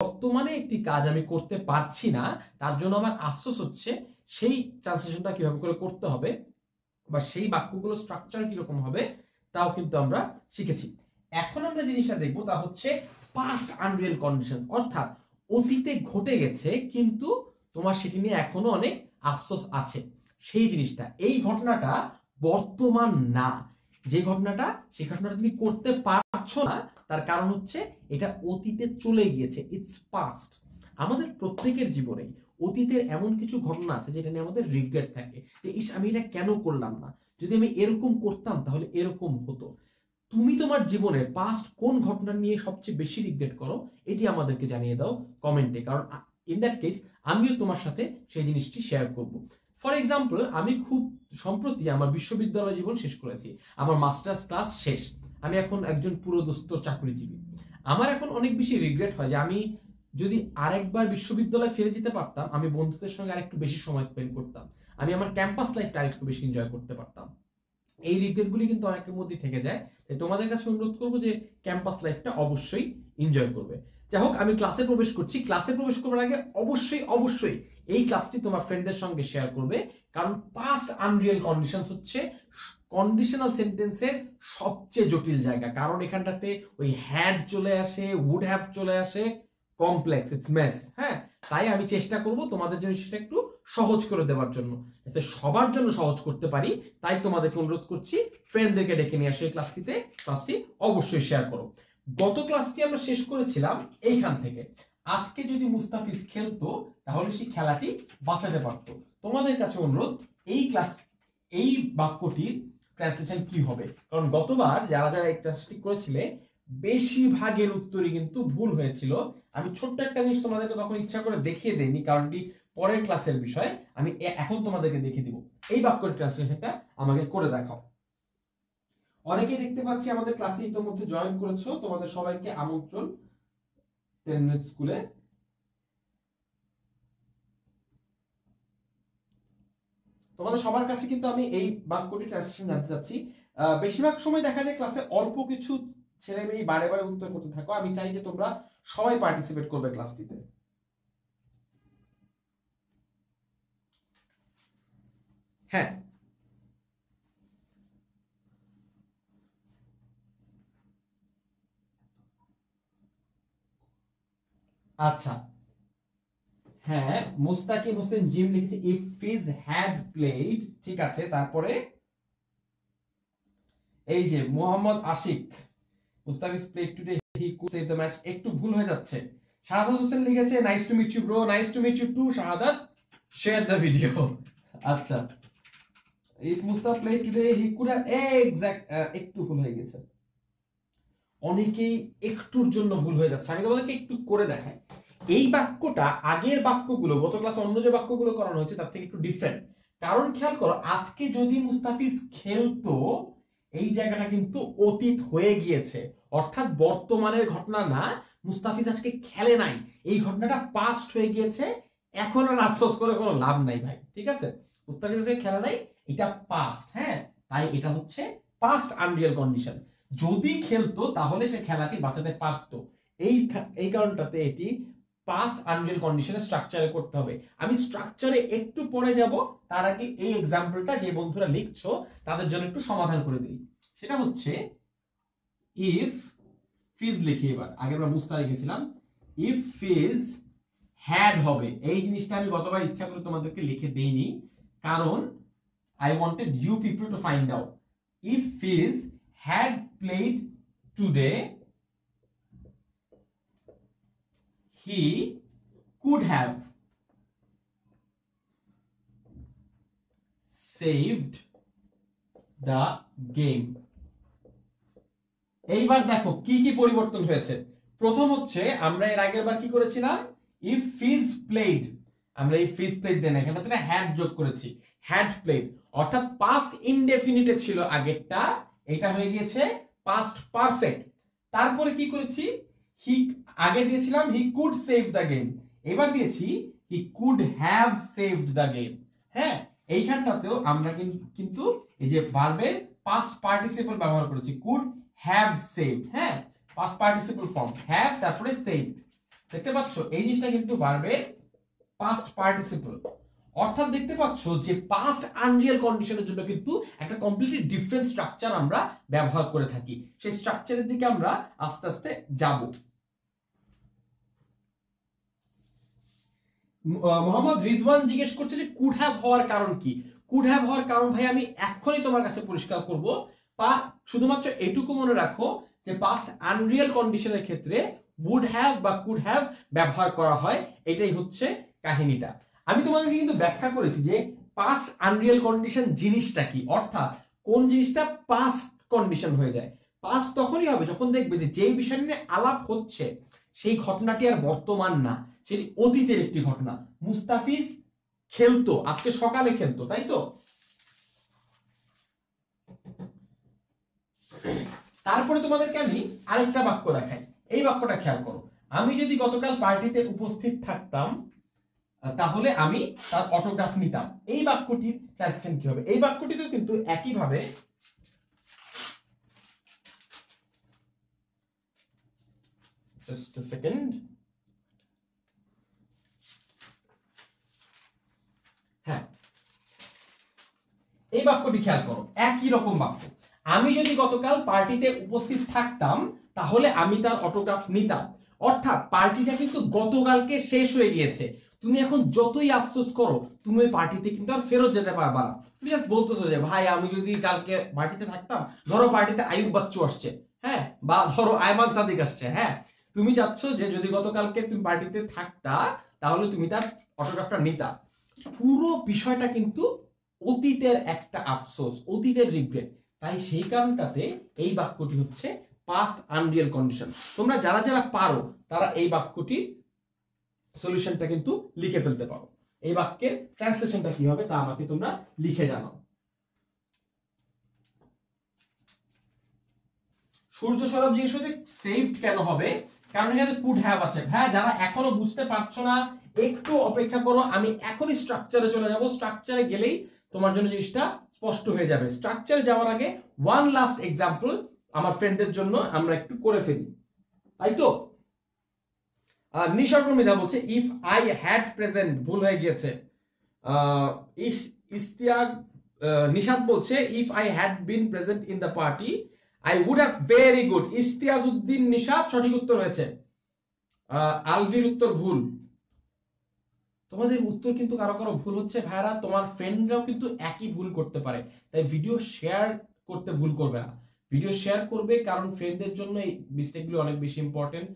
বর্তমানে একটি কাজ আমি করতে পারছি না, তার জন্য আমার আফসোস হচ্ছে, সেই ট্রান্সলেশনটা কিভাবে করে করতে হবে বা সেই বাক্যগুলো স্ট্রাকচার কিরকম হবে তাও কিন্তু আমরা শিখেছি। এখন আমরা যে জিনিসটা দেখবো তা হচ্ছে পাস্ট আনরিয়েল কন্ডিশন, অর্থাৎ অতীতে ঘটে গেছে কিন্তু তোমার সেটি নিয়ে এখনো অনেক আফসোস আছে। সেই জিনিসটা, এই ঘটনাটা বর্তমান না, যে ঘটনাটা সেই ঘটনাটা তুমি করতে পারছো না, তার কারণ হচ্ছে এটা অতীতে চলে গিয়েছে, ইটস পাস্ট। আমাদের প্রত্যেকের জীবনে অতীতের এমন কিছু ঘটনা আছে যেটা নিয়ে আমাদের রিগ্রেট থাকে, যে ইস আমি এটা কেন করলাম না, যদি আমি এরকম করতাম তাহলে এরকম হতো। তুমি তোমার জীবনে পাস্ট কোন ঘটনা নিয়ে সবচেয়ে বেশি রিগ্রেট করো, এটি আমাদেরকে জানিয়ে দাও কমেন্টে, কারণ ইন দ্যাট কেস আমিও তোমার সাথে সেই জিনিসটি শেয়ার করব। ফর এক্সাম্পল, আমি খুব সম্প্রতি আমার বিশ্ববিদ্যালয় জীবন শেষ করেছি, আমার মাস্টার্স ক্লাস শেষ, আমি এখন একজন পুরোদস্ত চাকরিজীবী। আমার এখন অনেক বেশি রিগ্রেট হয় যে আমি যদি আরেকবার বিশ্ববিদ্যালয়ে ফিরে যেতে পারতাম, আমি বন্ধুদের সঙ্গে আরেকটু বেশি সময় স্পেন্ড করতাম, আমি আমার ক্যাম্পাস লাইফটা আরেকটু বেশি এনজয় করতে পারতাম। এই রিগ্রেট গুলি কিন্তু অনেকের মধ্যে থেকে যায়, তাই তোমাদের কাছে অনুরোধ করবো যে ক্যাম্পাস লাইফটা অবশ্যই এনজয় করবে। যাই হোক, আমি ক্লাসে প্রবেশ করছি। ক্লাসে প্রবেশ করার আগে অবশ্যই অবশ্যই এই ক্লাসটি তোমার ফ্রেন্ডদের সঙ্গে শেয়ার করবে, কারণ পাস্ট আনরিয়েল কন্ডিশন হচ্ছে কন্ডিশনাল সেন্টেন্সের সবচেয়ে জটিল জায়গা, কারণ এখানটাতে ওই হ্যাড চলে আসে, উড হ্যাভ চলে আসে, কমপ্লেক্স, ইটস মেস। হ্যাঁ, তাই আমি চেষ্টা করব তোমাদের জন্য সেটা একটু সহজ করে দেওয়ার জন্য, যাতে সবার জন্য সহজ করতে পারি। তাই তোমাদেরকে অনুরোধ করছি ফ্রেন্ডদেরকে ডেকে নিয়ে আসো এই ক্লাসটি অবশ্যই শেয়ার করো। গত ক্লাসটি আমরা শেষ করেছিলাম এইখান থেকে, আজকে যদি মুস্তাফিজ খেলতো তাহলে সেই খেলাটি বাঁচাতে পারতো। তোমাদের কাছে অনুরোধ, এই বাক্যটির ট্রান্সলেশন কি হবে, কারণ গতবার যারা যারা এই ক্লাসটি করেছিলে বেশিরভাগের উত্তরই কিন্তু ভুল হয়েছিল। আমি ছোট্ট একটা জিনিস তোমাদেরকে তখন ইচ্ছা করে দেখিয়ে দেইনি, কারণ এটি পরের ক্লাসের বিষয়, আমি এখন তোমাদেরকে দেখিয়ে দিব। এই বাক্যের ট্রান্সলেশনটা আমাকে করে দেখাও। অনেকেই দেখতে পাচ্ছি আমাদের ক্লাসে ইতিমধ্যে জয়েন করেছো, তোমাদের সবাইকে আমন্ত্রণ 10 মিনিট স্কুলে। তোমাদের সবার কাছে কিন্তু আমি এই বাক্যটি ট্রান্সলেশন জানতে চাচ্ছি। বেশিরভাগ সময় দেখা যায় ক্লাসে অল্প কিছু ছেলে মেয়ে বারে বারে উত্তর করতে থাকো, আমি চাই যে তোমরা সবাই পার্টিসিপেট করবে ক্লাসটিতে। হ্যাঁ, আচ্ছা, হ্যাঁ, মুস্তাকিম হোসেন জিম লিখেছে ইফ ফিজ হ্যাড প্লেড, ঠিক আছে। তারপরে এই যে Mohammad Ashik, Mustafiz played today, he could save the match, একটু ভুল হয়ে যাচ্ছে। শাহাদাত হোসেন লিখেছে nice to meet you bro, nice to meet you too Shahadat, share the video. আচ্ছা, if Mustaf played today he could have, exact, একটু ভুল হয়ে গেছে। অনেকেই একটুর জন্য ভুল হয়ে যাচ্ছে, আমি তোমাদেরকে একটু করে দেখাই। এই বাক্যটা আগের বাক্যগুলো, গত ক্লাসে অন্য যে বাক্যগুলো করানো হয়েছে তার থেকে একটু ডিফারেন্ট, কারণ খেয়াল করো, আজকে যদি মুস্তাফিজ খেলতো, এই জায়গাটা কিন্তু অতীত হয়ে গিয়েছে, অর্থাৎ বর্তমানের ঘটনা না। মুস্তাফিজ আজকে খেলে নাই, এই ঘটনাটা পাস্ট হয়ে গিয়েছে, এখন আর আফসোস করে কোনো লাভ নাই ভাই, ঠিক আছে। মুস্তাফিজ আজকে খেলা নাই, এটা পাস্ট। হ্যাঁ, তাই এটা হচ্ছে পাস্ট আনরিয়েল কন্ডিশন। যদি খেলতো তাহলে সে খেলাটি বাঁচাতে পারতো, এই কারণটাতে এটি পাস্ট আনরিয়েল কন্ডিশনের স্ট্রাকচারে করতে হবে। আমি স্ট্রাকচারে একটু পরে যাব, তার আগে এই এক্সাম্পলটা যে বন্ধুরা লিখছো তাদের জন্য একটু সমাধান করে দিই। সেটা হচ্ছে ইফ ফিজ লিখি, এবার আগে আমরা মুস্তা লিখেছিলাম, ইফ ফিজ হ্যাড হবে, এই জিনিসটা আমি গতবার ইচ্ছা করে তোমাদেরকে লিখে দেইনি, কারণ I wanted you people to find out. If Fizz had played today, he could have saved the game. এইবার দেখো কি কি পরিবর্তন হয়েছে। প্রথম হচ্ছে, আমরা এর আগের বার কি করেছিলাম, if Fizz played, আমরা এই ফিজ প্লেড দেন এখানটাতে হ্যাড যোগ করেছি, হ্যাড প্লেড, অর্থাৎ পাস্ট ইনডেফিনিটে ছিল আগেরটা, এটা হয়ে গিয়েছে পাস্ট পারফেক্ট। তারপরে কি করেছি, হি আগে দিয়েছিলাম হি কুড সেভ দ্য গেম, এবার দিয়েছি হি could have saved the game. হ্যাঁ, এইখানটাতেও আমরা কিন্তু এই যে ভার্বের পাস্ট পার্টিসিপল ব্যবহার করেছি, কুড হ্যাভ সেভড। হ্যাঁ, পাস্ট পার্টিসিপল ফর্ম হ্যাভ, তারপরে সেভড। দেখতে পাচ্ছ এই জিনিসটা কিন্তু ভার্বের পাস্ট পার্টিসিপল। অর্থাৎ দেখতে পাচ্ছ যে পাস্ট আনরিয়াল কন্ডিশনের জন্য কিন্তু একটা কমপ্লিটলি ডিফারেন্ট স্ট্রাকচার আমরা ব্যবহার করে থাকি। সেই স্ট্রাকচারের দিকে আমরা আস্তে আস্তে যাব। মোহাম্মদ রিজওয়ান জিজ্ঞেস করছে যে কুড হ্যাভ হওয়ার কারণ কি। কুড হ্যাভ হওয়ার কারণ ভাই আমি এখনই তোমার কাছে পরিষ্কার করব। শুধুমাত্র এটুকু মনে রাখো যে পাস্ট আনরিয়াল কন্ডিশনের ক্ষেত্রে would have বা could have ব্যবহার করা হয়, এটাই হচ্ছে কাহিনীটা। আমি তোমাদেরকে কিন্তু ব্যাখ্যা করেছি যে পাস্ট আনরিয়াল কন্ডিশন জিনিসটা কি, অর্থাৎ কোন জিনিসটা পাস্ট কন্ডিশন হয়ে যায়। পাস্ট তখনই হবে যখন দেখবে যে যেই বিষয় নিয়ে আলাপ হচ্ছে সেই ঘটনাটি আর বর্তমান না, সেটি অতীতের একটি ঘটনা। মুস্তাফিজ খেলতো, আজকে সকালে খেলতো, তাই তো? তারপরে তোমাদেরকে আমি আরেকটা বাক্য দেখাই, এই বাক্যটা খেয়াল করো। আমি যদি গতকাল পার্টিতে উপস্থিত থাকতাম তাহলে আমি তার অটোগ্রাফ নিতাম। এই বাক্যটির ট্রান্সলেশন কি হবে? এই বাক্যটিতেও কিন্তু একইভাবে just a second, হ্যাঁ এই বাক্যটি খেয়াল করো, একই রকম বাক্য। আমি যদি গতকাল পার্টিতে উপস্থিত থাকতাম তাহলে আমি তার অটোগ্রাফ নিতাম। অর্থাৎ পার্টিটা কিন্তু গতকালকে শেষ হয়ে গিয়েছে। তুমি এখন যতই আফসোস করো তুমি ওই পার্টিতে কিন্তু আর ফেরত যেতে পারবা না। তুমি জাস্ট বলতেছো যে ভাই আমি যদি কালকে পার্টিতে থাকতাম, ধরো পার্টিতে আয়ুব বাচ্চু আসছে, হ্যাঁ, বা ধরো আয়মান সাদিক আসছে, হ্যাঁ, তুমি চাচ্ছ যে যদি গতকালকে তুমি পার্টিতে থাকতা তাহলে তুমি তার অটোগ্রাফটা নিতা। পুরো বিষয়টা কিন্তু অতীতের একটা আফসোস, অতীতের রিগ্রেট। তাই সেই কারণটাতে এই বাক্যটি হচ্ছে পাস্ট আনরিয়াল কন্ডিশন। তোমরা যারা যারা পারো তারা এই বাক্যটির সলিউশনটা কিন্তু লিখে ফেলতে পারো। এই বাক্যের ট্রান্সলেশনটা কি হবে তা আমাকে তোমরা লিখে জানাও। সূর্য সৌরভ জিজ্ঞেস করছে সেভড কেন হবে, কারণ এখানে কুড হ্যাভ আছে। হ্যাঁ, যারা এখনো বুঝতে পারছো না একটু অপেক্ষা করো, আমি এখনই স্ট্রাকচারে চলে যাব। স্ট্রাকচারে গেলেই তোমার জন্য জিনিসটা স্পষ্ট হয়ে যাবে। স্ট্রাকচারে যাওয়ার আগে ওয়ান লাস্ট এক্সাম্পল আমার ফ্রেন্ডদের জন্য আমরা একটু করে ফেলি, তাই তো? নিশা প্রমিতা বলছে ইফ আই হ্যাড প্রেজেন্ট, ভুল হয়ে গিয়েছে। ইস্তিয়াক নিশাদ বলছে if I had been present in the party I would have, very good. Istiazuddin Nishad সঠিক উত্তর হয়েছে। আলভির উত্তর ভুল। তোমাদের উত্তর কিন্তু কারো কারো ভুল হচ্ছে ভাইরা, তোমার ফ্রেন্ডরাও কিন্তু একই ভুল করতে পারে। তাই ভিডিও শেয়ার করতে ভুল করবে না, ভিডিও শেয়ার করবে, কারণ ফ্রেন্ডদের জন্য এই মিস্টেকগুলো অনেক বেশি ইম্পর্টেন্ট।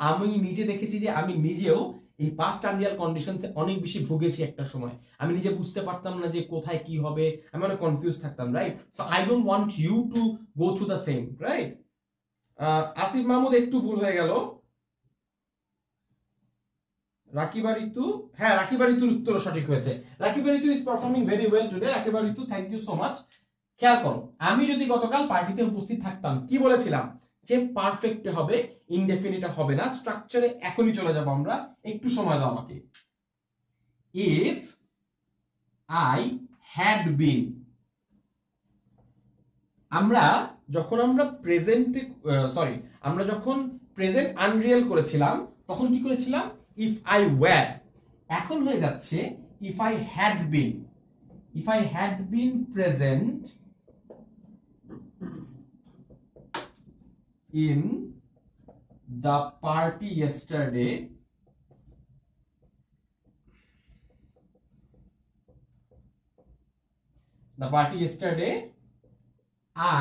আমি নিজে দেখেছি যে আমি নিজেও এই পাস্ট আনরিয়াল কন্ডিশনসে অনেক বেশি ভুগেছি। একটা সময় আমি নিজে বুঝতে পারতাম না যে কোথায় কি হবে, আমি অনেক কনফিউজ থাকতাম, right? So I don't want you to go through the same, right? Asif Mahmud একটু ভুল হয়ে গেল। রাকিবা ঋতু, হ্যাঁ রাকিবা ঋতুর উত্তর সঠিক হয়েছে। Rakiba Ritu is performing very well today. Rakiba Ritu, thank you so much. খেয়াল করো, আমি যদি গতকাল পার্টিতে উপস্থিত থাকতাম, কি বলেছিলাম যে পারফেক্ট হবে, ইনডেফিনিট হবে না। স্ট্রাকচারে এখনই চলে যাব আমরা, একটু সময় দাও আমাকে। ইফ আই হ্যাড বিন, আমরা যখন প্রেজেন্ট আনরিয়াল করেছিলাম তখন কি করেছিলাম? If I were. এখন হয়ে যাচ্ছে if I had been. If I had been present in the party yesterday,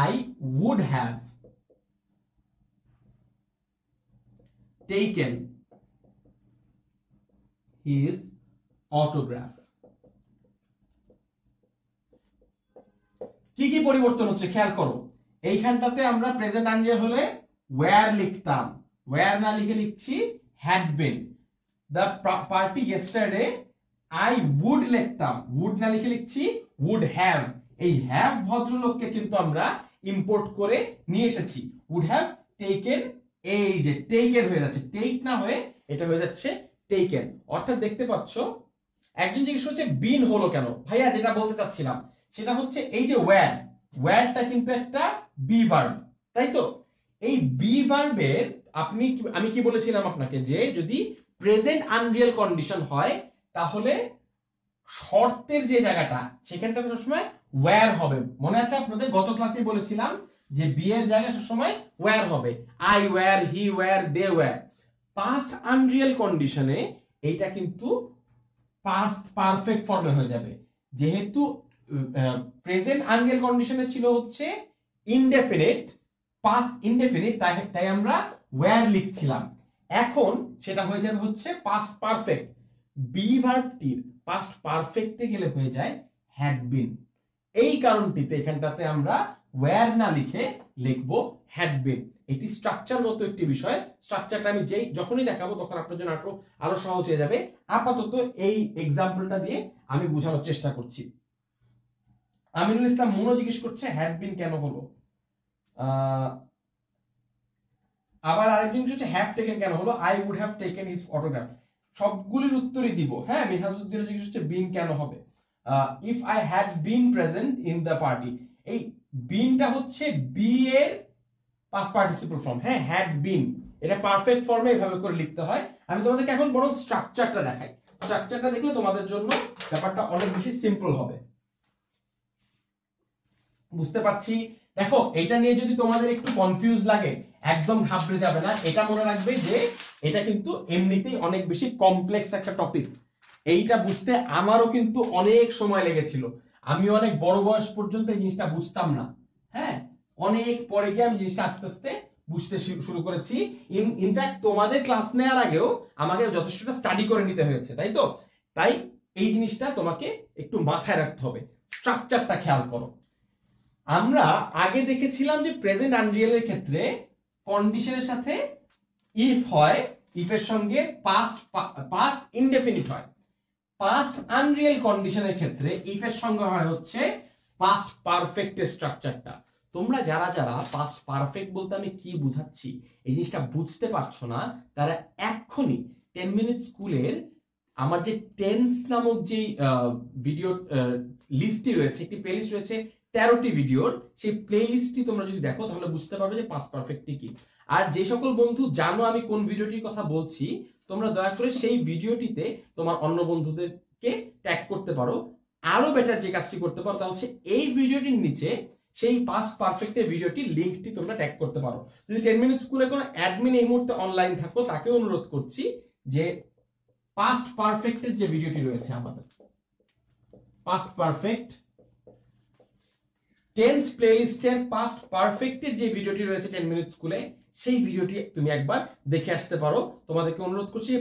I would have taken his autograph. কি কি পরিবর্তন হচ্ছে খেয়াল করো। এইখানটাতে আমরা প্রেজেন্ট আনরিয়াল হলে ওয়্যার লিখতাম, ওয়্যার না লিখে লিখছি had been. The party yesterday I would লিখতাম, উড না লিখে লিখছি উড হ্যাভ। এই হ্যাভ ভদ্রলোককে কিন্তু আমরা ইম্পোর্ট করে নিয়ে এসেছি। উড হ্যাভ টেকেন, এই যে টেকেন হয়ে যাচ্ছে, টেক না হয়ে এটা হয়ে যাচ্ছে টেকেন। অর্থাৎ দেখতে পাচ্ছ, একজন জিজ্ঞেস করছে বিন হলো কেন। ভাইয়া যেটা বলতে চাচ্ছিলাম সেটা হচ্ছে এই যে ওয়্যার, ওয়্যারটা কিন্তু একটা বি ভার্ব, তাই তো? এই বি ভার্বের আমি কি বলেছিলাম আপনাকে, যে যদি প্রেজেন্ট আনরিয়েল কন্ডিশন হয় তাহলে শর্তের যে জায়গাটা সেখানটাতে সবসময় ওয়্যার হবে। মনে আছে আপনাদের গত ক্লাসে বলেছিলাম যে বি এর জায়গায় সবসময় ওয়্যার হবে, I were, he were, they were. Past unreal কন্ডিশনে এইটা কিন্তু পাস্ট পারফেক্ট ফর্মে হয়ে যাবে, যেহেতু প্রেজেন্ট আনরিয়েল কন্ডিশনে ছিল হচ্ছে ইনডেফিনিট, পাস্ট ইনডেফিনিট, তাই আমরা ওয়্যার লিখছিলাম। এখন সেটা হয়ে যাবে হচ্ছে পাস্ট পারফেক্ট। বি ভার্বটির পাস্ট পারফেক্টে গেলে হয়ে যায় হ্যাড বিন। এই কারণটিতে এখানটাতে আমরা ওয়্যার না লিখে লিখবো হ্যাড বিন। এটি স্ট্রাকচার মতো একটি বিষয়। স্ট্রাকচারটা আমি যখনই দেখাবো তখন আপনার জন্য আরো সহজ হয়ে যাবে। আপাতত এই এক্সাম্পলটা দিয়ে আমি বোঝানোর চেষ্টা করছি। আমিনুল ইসলাম মনো জিজ্ঞেস করছে হ্যাড বিন কেন হলো। আবার আরেকজন হচ্ছে হ্যাভ টেকেন কেন হলো, I would have taken his photograph. সবগুলির উত্তরই দিব। হ্যাঁ, মিনহাজউদ্দিন জিজ্ঞেস হচ্ছে বিন কেন হবে। If I had been present in the party, এই বিনটা হচ্ছে বি এর পাস্ট পার্টিসিপল ফর্ম। হ্যাঁ, হ্যাড বিন এটা পারফেক্ট ফর্মে এভাবে করে লিখতে হয়। আমি তোমাদেরকে এখন বরং স্ট্রাকচারটা দেখাই। স্ট্রাকচারটা দেখলে তোমাদের জন্য ব্যাপারটা অনেক বেশি সিম্পল হবে। বুঝতে পারছি। দেখো, এটা নিয়ে যদি তোমাদের একটু কনফিউজ লাগে একদম ঘাবড়ে যাবে না। এটা মনে রাখবে যে এটা কিন্তু এমনিতেই অনেক বেশি কমপ্লেক্স একটা টপিক। এইটা বুঝতে আমারও কিন্তু অনেক সময় লেগেছিল। আমি অনেক বড় বয়স পর্যন্ত এই জিনিসটা বুঝতাম না। হ্যাঁ, অনেক পরে গিয়ে আমি জিনিসটা আস্তে আস্তে বুঝতে শুরু করেছি। ইনফ্যাক্ট তোমাদের ক্লাস নেওয়ার আগেও আমাকে যথেষ্টটা স্টাডি করে নিতে হয়েছে, তাই তো? তাই এই জিনিসটা তোমাকে একটু মাথায় রাখতে হবে। স্ট্রাকচারটা খেয়াল করো। আমরা আগে দেখেছিলাম যে প্রেজেন্ট আনরিয়েলের ক্ষেত্রে কন্ডিশনের সাথে ইফ হয়, ইফের সঙ্গে পাস্ট ইনডেফিনিট হয়। পাস্ট আনরিয়েল কন্ডিশনের ক্ষেত্রে ইফের সঙ্গে হয় হচ্ছে পাস্ট পারফেক্টের স্ট্রাকচারটা। তোমরা যারা যারা পাস্ট পারফেক্ট বলতে আমি কি বুঝাচ্ছি এই জিনিসটা বুঝতে পারছো না, তারা এক্ষুনি 10 মিনিট স্কুলের আমার যে টেন্স নামক যে ভিডিও লিস্টটি রয়েছে, একটি প্লেলিস্ট রয়েছে 13টি ভিডিওর, সেই প্লেলিস্টটি তোমরা যদি দেখো তাহলে বুঝতে পারবে যে পাস্ট পারফেক্টটি কি। আর যে সকল বন্ধু জানো আমি কোন ভিডিওটির কথা বলছি, তোমরা দয়া করে সেই ভিডিওটিতে তোমার অন্য বন্ধুদেরকে ট্যাগ করতে পারো। আরো বেটার যে কাজটি করতে পারো তা হচ্ছে এই ভিডিওটির নিচে সেই পাস্ট পারফেক্টের ভিডিওটির লিংকটি তোমরা ট্যাগ করতে পারো। যদি 10 মিনিট স্কুলে কোনো অ্যাডমিন এই মুহূর্তে অনলাইন থাকো, তাকে অনুরোধ করছি যে পাস্ট পারফেক্টের যে ভিডিওটি রয়েছে আমাদের পাস্ট পারফেক্ট টেন্স প্লেলিস্টের পাস্ট পারফেক্টের যে ভিডিওটি রয়েছে 10 মিনিট স্কুলে, সেই ভিডিওটি তুমি একবার দেখে আসতে পারো। তোমাদেরকে অনুরোধ করছি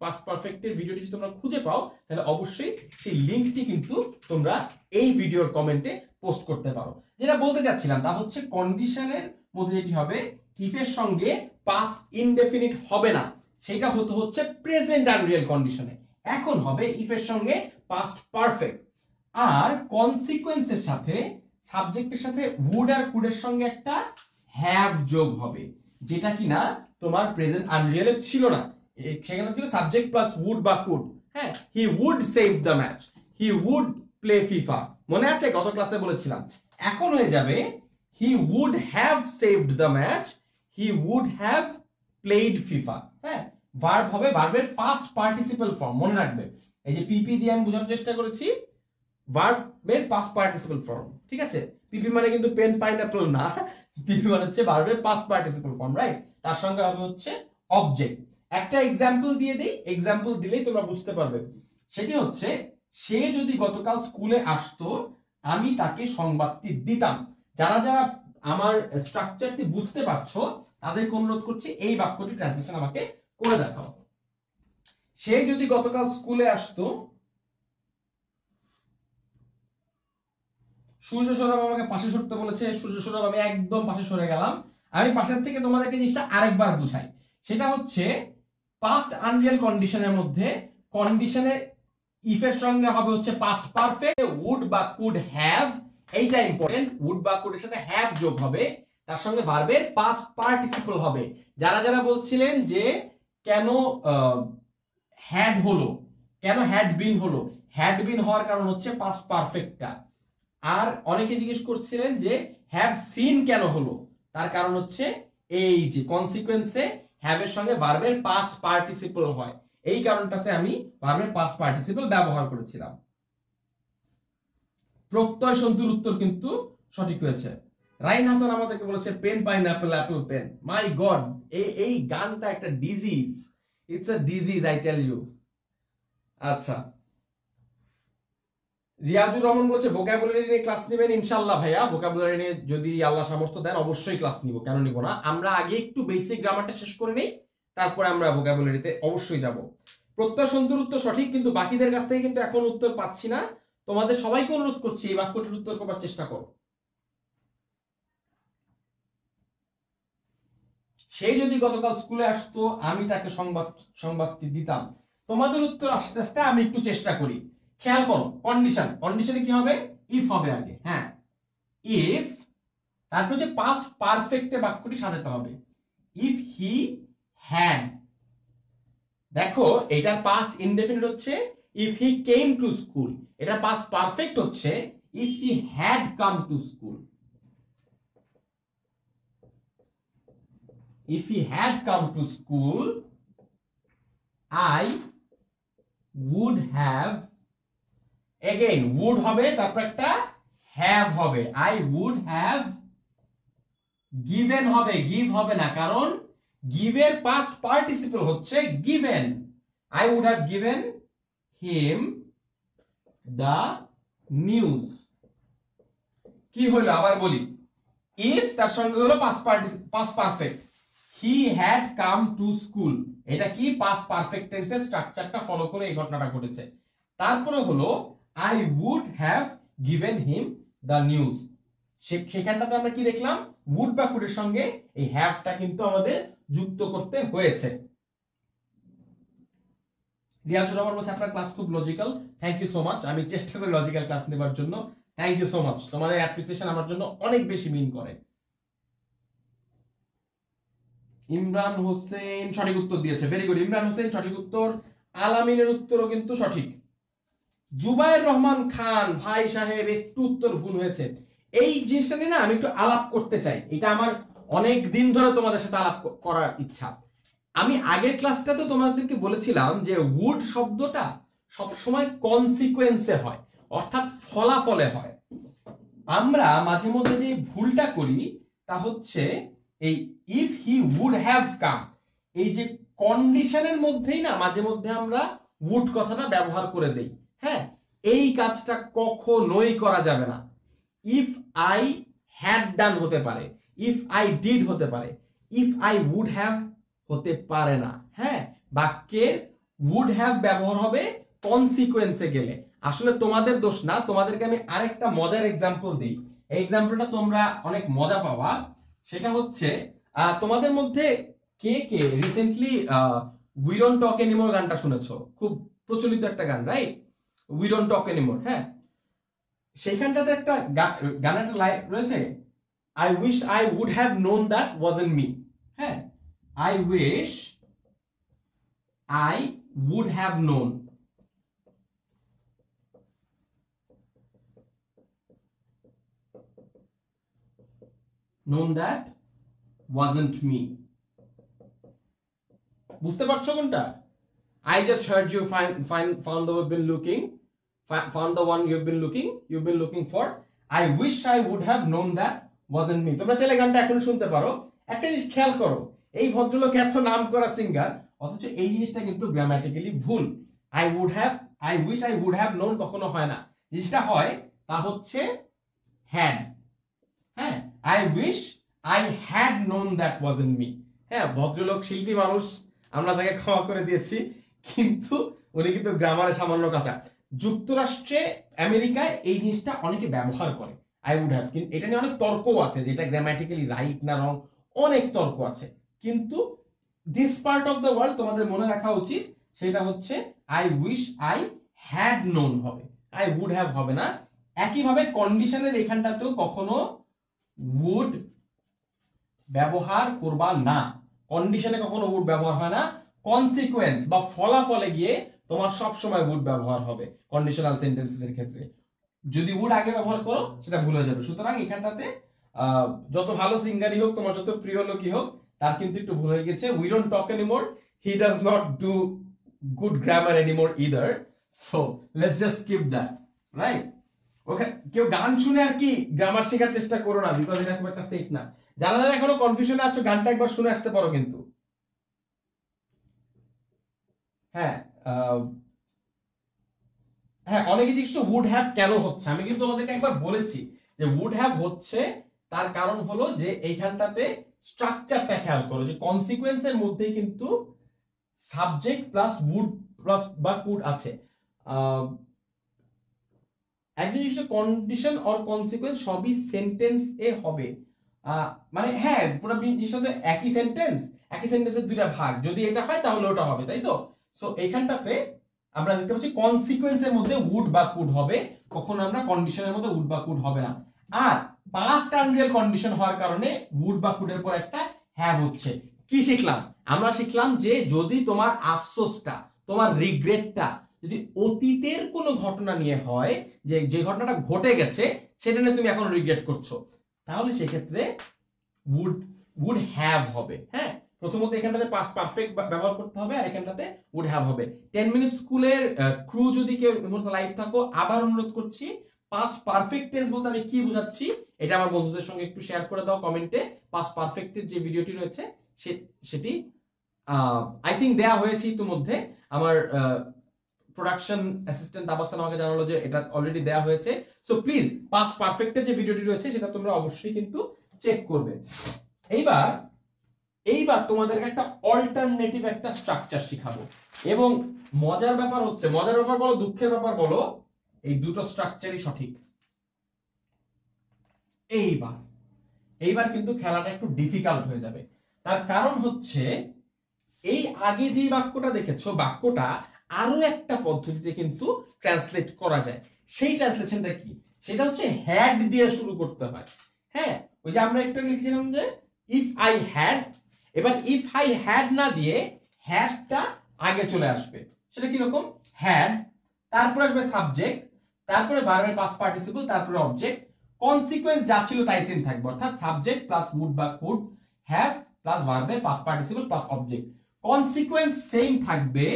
পাস্ট পারফেক্টের ভিডিওটি যদি তোমরা খুঁজে পাও তাহলে অবশ্যই সেই লিংকটি কিন্তু তোমরা এই ভিডিওর কমেন্টে পোস্ট করতে পারো। যেটা বলতে যাচ্ছিলাম তা হচ্ছে কন্ডিশনের মধ্যে যেটি হবে ইফের সঙ্গে পাস্ট ইনডেফিনিট হবে না, সেটা হচ্ছে প্রেজেন্ট আনরিয়েল কন্ডিশনে। এখন হবে ইফের সঙ্গে পাস্ট পারফেক্ট। আর কনসিকোয়েন্সের সাথে সাবজেক্টের সাথে উড আর কুডের সঙ্গে একটা হ্যাভ যোগ হবে, যেটা কিনা তোমার প্রেজেন্ট আনরিয়েলে ছিল না। সেখানে ছিল সাবজেক্ট প্লাস উড বা কুড। হ্যাঁ, he would save the match, he would play FIFA. মনে আছে গত ক্লাসে বলেছিলাম। এখন হয়ে যাবে he would have saved the match, he would have played FIFA. হ্যাঁ, ভার্ব হবে, ভার্বের পাস্ট পার্টিসিপল ফর্ম। মনে রাখবে, এই যে পিপি দিয়ে আমি বোঝানোর চেষ্টা করেছি, ভার্বের পাস্ট পার্টিসিপল ফর্ম। ঠিক আছে, পিপি মানে কিন্তু পেন পাইনাপল না, পিপি মানে হচ্ছে ভার্বের পাস্ট পার্টিসিপল ফর্ম, রাইট? তার সঙ্গে হবে হচ্ছে অবজেক্ট। একটা এক্সাম্পল দিয়ে দেই, এক্সাম্পল দিলেই তোমরা বুঝতে পারবে। সেটি হচ্ছে, সে যদি গতকাল স্কুলে আসতো আমি তাকে সংবাদটি দিতাম। যারা যারা আমার স্ট্রাকচারটি বুঝতে পারছো তাদেরকে অনুরোধ করছি এই বাক্যটি ট্রান্সলেশন আমাকে করে দেখাও। সে যদি গতকাল স্কুলে আসতো, সূর্য সৌরভ আমাকে পাশে সরতে বলেছে। সূর্য সৌরভ আমি একদম পাশে সরে গেলাম। আমি পাশের থেকে তোমাদেরকে জিনিসটা আরেকবার বুঝাই। সেটা হচ্ছে পাস্ট আনরিয়েল কন্ডিশনের মধ্যে কন্ডিশনে ইফের সঙ্গে হবে হচ্ছে পাস্ট পারফেক্ট, উড বা কুড হ্যাভ, এইটা ইম্পর্টেন্ট। উড বা কুডের সাথে হ্যাভ যোগ হবে, তার সঙ্গে ভার্বের পাস্ট পার্টিসিপল হবে। যারা যারা বলছিলেন যে কেন হ্যাড হলো, কেন হ্যাড বিন হলো, হ্যাড বিন হওয়ার কারণ হচ্ছে পাস্ট পারফেক্টটা। আর অনেকে জিজ্ঞেস করছিলেন যে হ্যাভ সিন কেন হলো, তার কারণ হচ্ছে এই যে কনসিকোয়েন্সে হ্যাভ এর সঙ্গে ভার্বের পাস্ট পার্টিসিপল হয়, এই কারণটাতে আমি ভার্বের পাস্ট পার্টিসিপল ব্যবহার করেছিলাম। প্রত্যয় সন্ধির উত্তর কিন্তু সঠিক হয়েছে। রাইন হাসান আমাদেরকে বলেছে pen pineapple apple pen. My God, এই গানটা একটা disease, it's a disease I tell you. আচ্ছা, রিয়াজুর রহমান বলেছে ভোকাবুলারি নিয়ে ক্লাস নেবেন। ইনশাআল্লাহ ভাইয়া, ভোকাবুলারি নিয়ে যদি আল্লাহ সামর্থ্য দেন অবশ্যই ক্লাস নিব, কেন নিব না। আমরা আগে একটু বেসিক গ্রামারটা শেষ করে নেই, তারপরে আমরা ভোকাবুলারিতে অবশ্যই যাব। প্রত্যয় সন্ধির উত্তর সঠিক, কিন্তু বাকিদের কাছ থেকে কিন্তু এখন উত্তর পাচ্ছি না। তোমাদের সবাইকে অনুরোধ করছি এই বাক্যটির উত্তর করার চেষ্টা করো। সেই যদি গতকাল স্কুলে আসতো আমি তাকে সংবাদটি দিতাম। তোমাদের উত্তর আস্তে আস্তে আমি একটু চেষ্টা করি। খেয়াল করো, কন্ডিশনে কি হবে? ইফ হবে আগে। হ্যাঁ, ইফ, তারপর যে পাস্ট পারফেক্টে বাক্যটি সাজাতে হবে। ইফ হি হ্যাড, দেখো এটার পাস্ট ইনডেফিনিট হচ্ছে if he came to school, এটা পাস্ট পারফেক্ট হচ্ছে if he had come to school. If he had come to school, I would have, again would হবে, তারপর একটা have হবে, I would have given হবে, give হবে না, কারণ give এর past participle হচ্ছে given। I would have given him the news। কি হলো আবার বলি, if তার সঙ্গে হলো past perfect, he had come to school, এটা কি past perfect টেন্সের স্ট্রাকচারটা ফলো করে এই ঘটনাটা ঘটেছে। তারপরে হলো I would have given him the news, সেখানটাতে আমরা কি দেখলাম, would বাক্যটির সঙ্গে এই হ্যাভটা কিন্তু আমাদের যুক্ত করতে হয়েছে। রিয়াজুর রহমান বলছে আপনার ক্লাস খুব logical, thank you so much. আমি চেষ্টা করি লজিক্যাল ক্লাস নেবার জন্য, থ্যাংক ইউ সো মাচ। তোমাদের অ্যাপ্রিসিয়েশন আমার জন্য অনেক বেশি মিন করে। ইমরান হোসেন সঠিক উত্তর দিয়েছে, ভেরি গুড। ইমরান হোসেন সঠিক উত্তর, আলামিনের উত্তরও কিন্তু সঠিক। জুবায়ের রহমান খান ভাই সাহেব একটু উত্তর ভুল হয়েছে। এই জিনিসটা নিয়ে না আমি একটু আলাপ করতে চাই, এটা আমার অনেক দিন ধরে তোমাদের সাথে আলাপ করার ইচ্ছা। আমি আগের ক্লাসটাতে তোমাদেরকে বলেছিলাম যে উড শব্দটা সবসময় কনসিকুয়েন্সে হয়, অর্থাৎ ফলাফলে হয়। আমরা মাঝে মধ্যে যে ভুলটা করি তা হচ্ছে এই if he would have come, এই যে কন্ডিশনের মধ্যেই না মাঝে মধ্যে আমরা উড কথাটা ব্যবহার করে দেই। হ্যাঁ, এই কাজটা কখনোই করা যাবে না। ইফ আই হ্যাড ডান হতে পারে, ইফ আই ডিড হতে পারে, ইফ আই উড হ্যাভ হতে পারে না। হ্যাঁ, বাক্যের উড হ্যাভ ব্যবহার হবে কনসিকুয়েন্সে গেলে। আসলে তোমাদের দোষ না, তোমাদেরকে আমি আরেকটা মজার এক্সাম্পল দিই, এই এক্সাম্পলটা তোমরা অনেক মজা পাবা। সেটা হচ্ছে তোমাদের মধ্যে কে কে recently we don't talk anymore গানটা শুনেছো? খুব প্রচলিত একটা গান, right? We don't talk anymore. হ্যাঁ, সেখানটাতে একটা গানের লাইন রয়েছে, I wish I would have known that wasn't me. হ্যাঁ, I wish I would have known, known that wasn't me। বুঝতে পারছো কোনটা? I just heard you found the one you've been looking for। I wish I would have known that wasn't me। তোমরা চাইলে গানটা এখন শুনতে পারো। একটা জিনিস খেয়াল করো, এই ভদ্রলোক এত নাম করা সিঙ্গার, অথচ এই জিনিসটা কিন্তু গ্রামাটিক্যালি ভুল। I wish I would have known কখনো হয় না, জিনিসটা হয় তা হচ্ছে had। হ্যাঁ, I wish I had known that wasn't me। হ্যাঁ, ভদ্রলোক শিল্পী মানুষ, আমরা তাকে ক্ষমা করে দিয়েছি, কিন্তু উনি কিন্তু গ্রামারে সামান্য কাঁচা। যুক্তরাষ্ট্রে, আমেরিকায় এই জিনিসটা অনেকে ব্যবহার করে, আই উড হ্যাভ, কিন্তু এটা নিয়ে অনেক তর্কও আছে যে এটা গ্রামাটিক্যালি রাইট না রং, অনেক তর্ক আছে। কিন্তু this part of the world তোমাদের মনে রাখা উচিত, সেটা হচ্ছে I wish I had known হবে, আই উড হ্যাভ হবে না। একইভাবে কন্ডিশনের এখানটাতেও কখনো উড ব্যবহার করবা না, কন্ডিশনে কখনো উড ব্যবহার হয় না। কনসিকুয়েন্স বা ফলাফলে গিয়ে তোমার সব সময় উড ব্যবহার হবে কন্ডিশনাল সেন্টেন্সের ক্ষেত্রে। যদি উড আগে ব্যবহার করো সেটা ভুলে যাবে। সুতরাং এখানটাতে যত ভালো সিঙ্গারই হোক, তোমার যত প্রিয় লোকই হোক, তার কিন্তু একটু ভুল হয়ে গেছে। We don't talk anymore, he does not do good grammar anymore either, so let's just skip that, right? Okay, কেউ গান শুনে আর কি গ্রামার শেখার চেষ্টা করো না, বিকজ এটা খুব একটা সেফ না। যারা যারা এখনো কনফিউশনে আছো, গানটা একবার শুনে আসতে পারো কিন্তু। হ্যাঁ, হ্যাঁ, অনেকে জিজ্ঞেস উড হ্যাভ কেন হচ্ছে, আমি কিন্তু তোমাদেরকে একবার বলেছি যে উড হ্যাভ হচ্ছে তার কারণ হলো যে এইখানটাতে স্ট্রাকচারটা খেয়াল করো, যে কনসিকুয়েন্সের মধ্যে কিন্তু সাবজেক্ট প্লাস উড প্লাস বা কুড আছে। একই জিনিসটা কন্ডিশন অর কনসিকুয়েন্স সবই সেন্টেন্স এ হবে, মানে হ্যাঁ পুরো জিনিসটাতে একই সেন্টেন্স, একই সেন্টেন্সের দুইটা ভাগ, যদি এটা হয় তাহলে ওটা হবে, তাই তো? সো এইখানটাতে আমরা দেখতে পাচ্ছি কনসিকুয়েন্সের মধ্যে উড বা কুড হবে, কখনো আমরা কন্ডিশনের মধ্যে উড বা কুড হবে না। আর পাস্ট টার্মিনাল কন্ডিশন হওয়ার কারণে উড বা কুডের পর একটা হ্যাভ হচ্ছে। কি শিখলাম? আমরা শিখলাম যে যদি তোমার আফসোসটা, তোমার রিগ্রেটটা যদি অতীতের কোনো ঘটনা নিয়ে হয়, যে যে ঘটনাটা ঘটে গেছে সেটা নিয়ে তুমি এখন রিগ্রেট করছো, তাহলে সেক্ষেত্রে উড উড হ্যাভ হবে। হ্যাঁ, প্রথমত এখানটাতে পাস্ট পারফেক্ট ব্যবহার করতে হবে, আর এখানটাতে উড হ্যাভ হবে। 10 মিনিট স্কুলের ক্রু যদি কেউ লাইভ থাকো, আবার অনুরোধ করছি, পাস্ট পারফেক্ট টেন্স বলতে আমি কি বোঝাচ্ছি এটা আমার বন্ধুদের সঙ্গে একটু শেয়ার করে দাও কমেন্টে। পাস্ট পারফেক্টের যে ভিডিওটি রয়েছে সেটি আই থিঙ্ক দেয়া হয়েছে ইতিমধ্যে। আমার প্রোডাকশন অ্যাসিস্ট্যান্ট তাবাসসাম আমাকে জানালো যে এটা অলরেডি দেয়া হয়েছে। সো প্লিজ পাস্ট পারফেক্টের যে ভিডিওটি রয়েছে সেটা তোমরা অবশ্যই কিন্তু চেক করবে। এইবার এইবার তোমাদেরকে একটা অল্টারনেটিভ একটা স্ট্রাকচার শিখাবো, এবং মজার ব্যাপার হচ্ছে, মজার ব্যাপার বলো দুঃখের ব্যাপার বলো, এই দুটো স্ট্রাকচারই সঠিক। এইবার এইবার কিন্তু খেলাটা একটু ডিফিকাল্ট হয়ে যাবে। তার কারণ হচ্ছে এই আগে যে বাক্যটা দেখেছো, বাক্যটা আরো একটা পদ্ধতিতে কিন্তু ট্রান্সলেট করা যায়। সেই ট্রান্সলেশনটা কি? সেটা হচ্ছে হ্যাড দিয়ে শুরু করতে হয়। হ্যাঁ, ওই যে আমরা একটু লিখেছিলাম যে ইফ আই হ্যাড, এবার ইফ আই হ্যাড না দিয়ে হ্যাডটা আগে চলে আসবে। সেটা কি রকম? হ্যাড, তারপরে আসবে সাবজেক্ট, তারপরে ভার্বের পাস্ট পার্টিসিপল, তারপরে অবজেক্ট, কনসিকোয়েন্স যা ছিল তাই সেম থাকবে, অর্থাৎ সাবজেক্ট প্লাস উড বা কুড, হ্যাভ প্লাস ভার্বের past participle plus object. Consequence same থাকবে,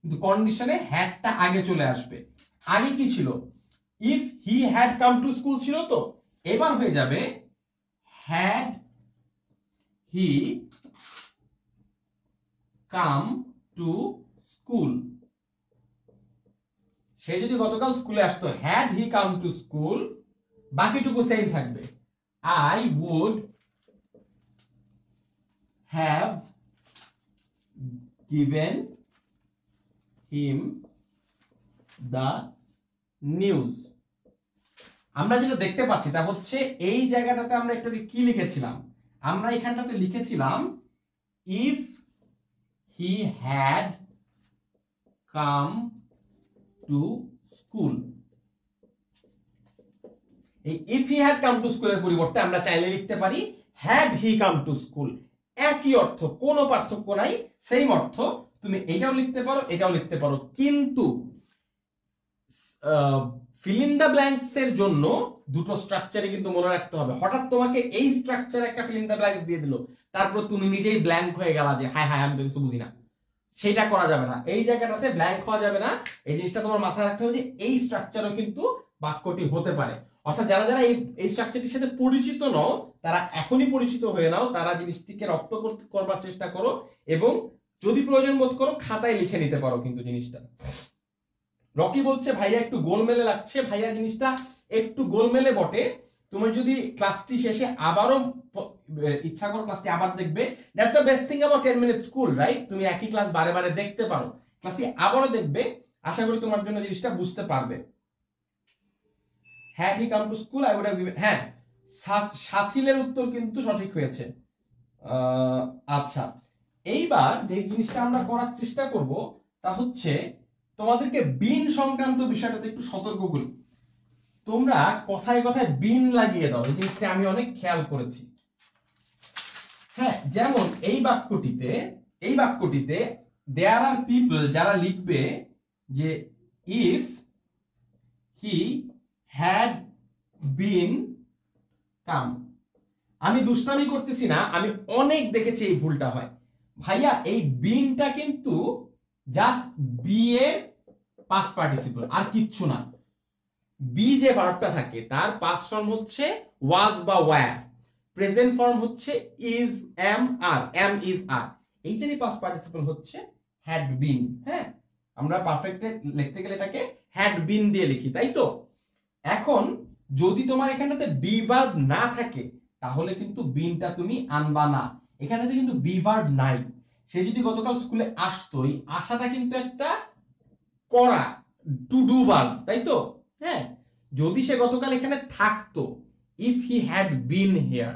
কিন্তু কন্ডিশনে হ্যাডটা আগে চলে আসবে। আগে কি ছিল? If he had come to school ছিল, তো এবার হয়ে যাবে had he come to school. সে যদি গতকাল স্কুলে আসতো, had he come to school, বাকিটুকু সেম থাকবে। I would have given him the news। আমরা যেটা দেখতে পাচ্ছি তা হচ্ছে এই জায়গাটাতে আমরা একটু কি লিখেছিলাম? আমরা এখানটাতে লিখেছিলাম if he had come to school। এই if he had come to school এর পরিবর্তে আমরা চাইলে লিখতে পারি had he come to school। একই অর্থ, কোনো পার্থক্য নাই, সেম অর্থ। তুমি এটাও লিখতে পারো, এটাও লিখতে পারো, কিন্তু ফিল ইন দ্য ব্ল্যাঙ্কস এর জন্য দুটো স্ট্রাকচারে কিন্তু মনে রাখতে হবে। হঠাৎ তোমাকে এই স্ট্রাকচারে একটা ফিল ইন দ্য ব্ল্যাঙ্কস দিয়ে দিল, তারপর তুমি নিজেই ব্ল্যাঙ্ক হয়ে গেলা যে হায় হায় আমি তো কিছু বুঝি না, সেটা করা যাবে না। এই জায়গাটাতে ব্ল্যাঙ্ক হওয়া যাবে না। এই জিনিসটা তোমার মাথায় রাখতে হবে যে এই স্ট্রাকচারও কিন্তু বাক্যটি হতে পারে। অর্থাৎ যারা যারা এই স্ট্রাকচারটির সাথে পরিচিত নও, তারা এখনই পরিচিত হয়ে নাও, তারা জিনিসটিকে রপ্ত করবার চেষ্টা করো, এবং যদি প্রয়োজন বোধ করো খাতায় লিখে নিতে পারো কিন্তু জিনিসটা। রকি বলছে ভাইয়া একটু গোলমেলে লাগছে। ভাইয়া জিনিসটা একটু গোলমেলে বটে, তুমি যদি ক্লাসটি শেষে আবারও ইচ্ছা করো ক্লাসটি আবার দেখবে, that's the best thing about 10 minute school, right? তুমি একই ক্লাস বারে বারে দেখতে পারো, ক্লাসটি আবারও দেখবে, আশা করি তোমার জন্য জিনিসটা বুঝতে পারবে। Had he come to school I would have given, হ্যাঁ সাথিলের উত্তর কিন্তু সঠিক হয়েছে। আচ্ছা, এইবার যে জিনিসটা আমরা করার চেষ্টা করব তা হচ্ছে তোমাদেরকে বিন সংক্রান্ত বিষয়টাতে একটু সতর্ক করি। তোমরা কথায় কথায় বিন লাগিয়ে দাও, এই জিনিসটা আমি অনেক খেয়াল করেছি। হ্যাঁ, যেমন এই বাক্যটিতে দেয়ার আর পিপল, যারা লিখবে যে ইফ হি হ্যাড বিন কাম, আমি দুষ্টামি করতেছি না, আমি অনেক দেখেছি এই ভুলটা হয়। ভাইয়া এই বিনটা কিন্তু জাস্ট বি এর পাস্ট পার্টিসিপল, আর কিচ্ছু না। বি যে ভার্বটা থাকে তার পাস্ট ফর্ম হচ্ছে ওয়াজ বা ওয়্যার, প্রেজেন্ট ফর্ম হচ্ছে ইজ, এম ইজ আর, এইটারই পাস্ট পার্টিসিপল হচ্ছে হ্যাড বিন। হ্যাঁ, আমরা পারফেক্টলি লিখতে গেলে এটাকে হ্যাড বিন দিয়ে লিখি, তাই তো? এখন যদি তোমার এখানটাতে বি ভার্ব না থাকে তাহলে কিন্তু বিনটা তুমি আনবা না। এখানেতে কিন্তু বি ভার্ব নাই। সে যদি গতকাল স্কুলে আসতো, এই আসাটা কিন্তু একটা করা, টু ডু ভার্ব, তাই তো? হ্যাঁ, যদি সে গতকাল এখানে থাকতো, if he had been here,